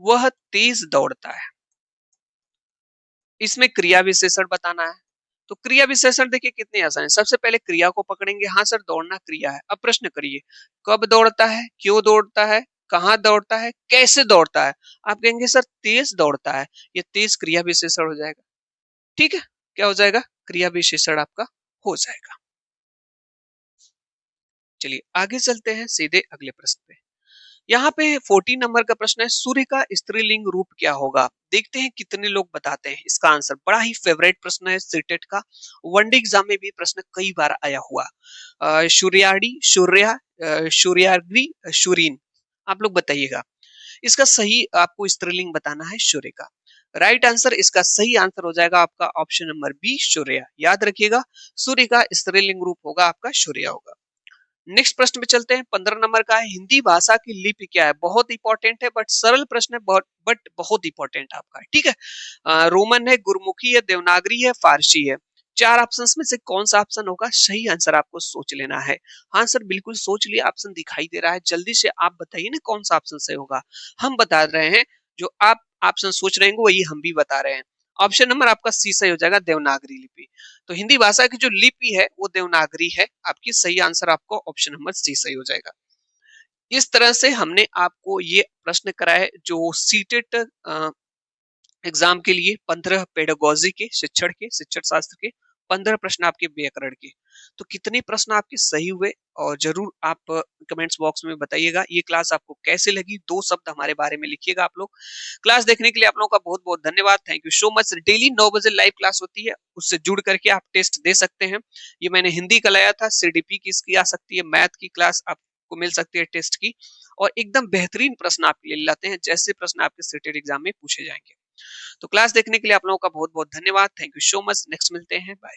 वह तेज दौड़ता है, इसमें क्रिया विशेषण बताना है। तो क्रिया विशेषण देखिए कितने आसान है। सबसे पहले क्रिया को पकड़ेंगे, हाँ सर दौड़ना क्रिया है। अब प्रश्न करिए कब दौड़ता है, क्यों दौड़ता है, कहाँ दौड़ता है, कैसे दौड़ता है। आप कहेंगे सर तेज दौड़ता है, ये तेज क्रिया विशेषण हो जाएगा। ठीक है, क्या हो जाएगा, क्रिया विशेषण आपका हो जाएगा। चलिए आगे चलते हैं सीधे अगले प्रश्न पे। यहाँ पे 14 नंबर का प्रश्न है, सूर्य का स्त्रीलिंग रूप क्या होगा। देखते हैं कितने लोग बताते हैं इसका आंसर। बड़ा ही फेवरेट प्रश्न है सीटेट का, वनडे एग्जाम में भी प्रश्न कई बार आया हुआ। सूर्याड़ी, सूर्या, सूर्याग्नि, सूरीन। आप लोग बताइएगा इसका सही आपको स्त्रीलिंग बताना है सूर्य का। राइट आंसर, इसका सही आंसर हो जाएगा आपका ऑप्शन नंबर बी सूर्य। याद रखिएगा सूर्य का स्त्रीलिंग रूप होगा आपका सूर्य होगा। नेक्स्ट प्रश्न पे चलते हैं, 15 नंबर का है, हिंदी भाषा की लिपि क्या है। बहुत इंपॉर्टेंट है, बट सरल प्रश्न है, बट बहुत इंपॉर्टेंट आपका है। ठीक है, रोमन है, गुरमुखी है, देवनागरी है, फारसी है। चार ऑप्शंस में से कौन सा ऑप्शन होगा, सही आंसर आपको सोच लेना है। हाँ सर बिल्कुल सोच लिए, ऑप्शन दिखाई दे रहा है, जल्दी से आप बताइए ना कौन सा ऑप्शन सही होगा। हम बता रहे हैं, जो आप ऑप्शन सोच रहे हैं वही हम भी बता रहे हैं। ऑप्शन नंबर आपका सी सही हो जाएगा, देवनागरी लिपि। तो हिंदी भाषा की जो लिपि है वो देवनागरी है आपकी। सही आंसर आपको ऑप्शन नंबर सी सही हो जाएगा। इस तरह से हमने आपको ये प्रश्न कराए जो सीटेट एग्जाम के लिए 15 पेडागोजी के, शिक्षण शास्त्र के 15 प्रश्न आपके व्याकरण के। तो कितने प्रश्न आपके सही हुए, और जरूर आप कमेंट्स बॉक्स में बताइएगा। ये क्लास आपको कैसे लगी, दो शब्द हमारे बारे में लिखिएगा आप लोग। क्लास देखने के लिए आप लोगों का बहुत बहुत धन्यवाद, thank you so much. Daily 9 बजे लाइव क्लास होती है, उससे जुड़ करके आप टेस्ट दे सकते हैं। ये मैंने हिंदी का लाया था, सीडीपी की इसकी आ सकती है, मैथ की क्लास आपको मिल सकती है टेस्ट की, और एकदम बेहतरीन प्रश्न आपके लिए लाते हैं, जैसे प्रश्न आपके सीटेट एग्जाम में पूछे जाएंगे। तो क्लास देखने के लिए आप लोगों का बहुत बहुत धन्यवाद, thank you so much. Next मिलते हैं, बाय।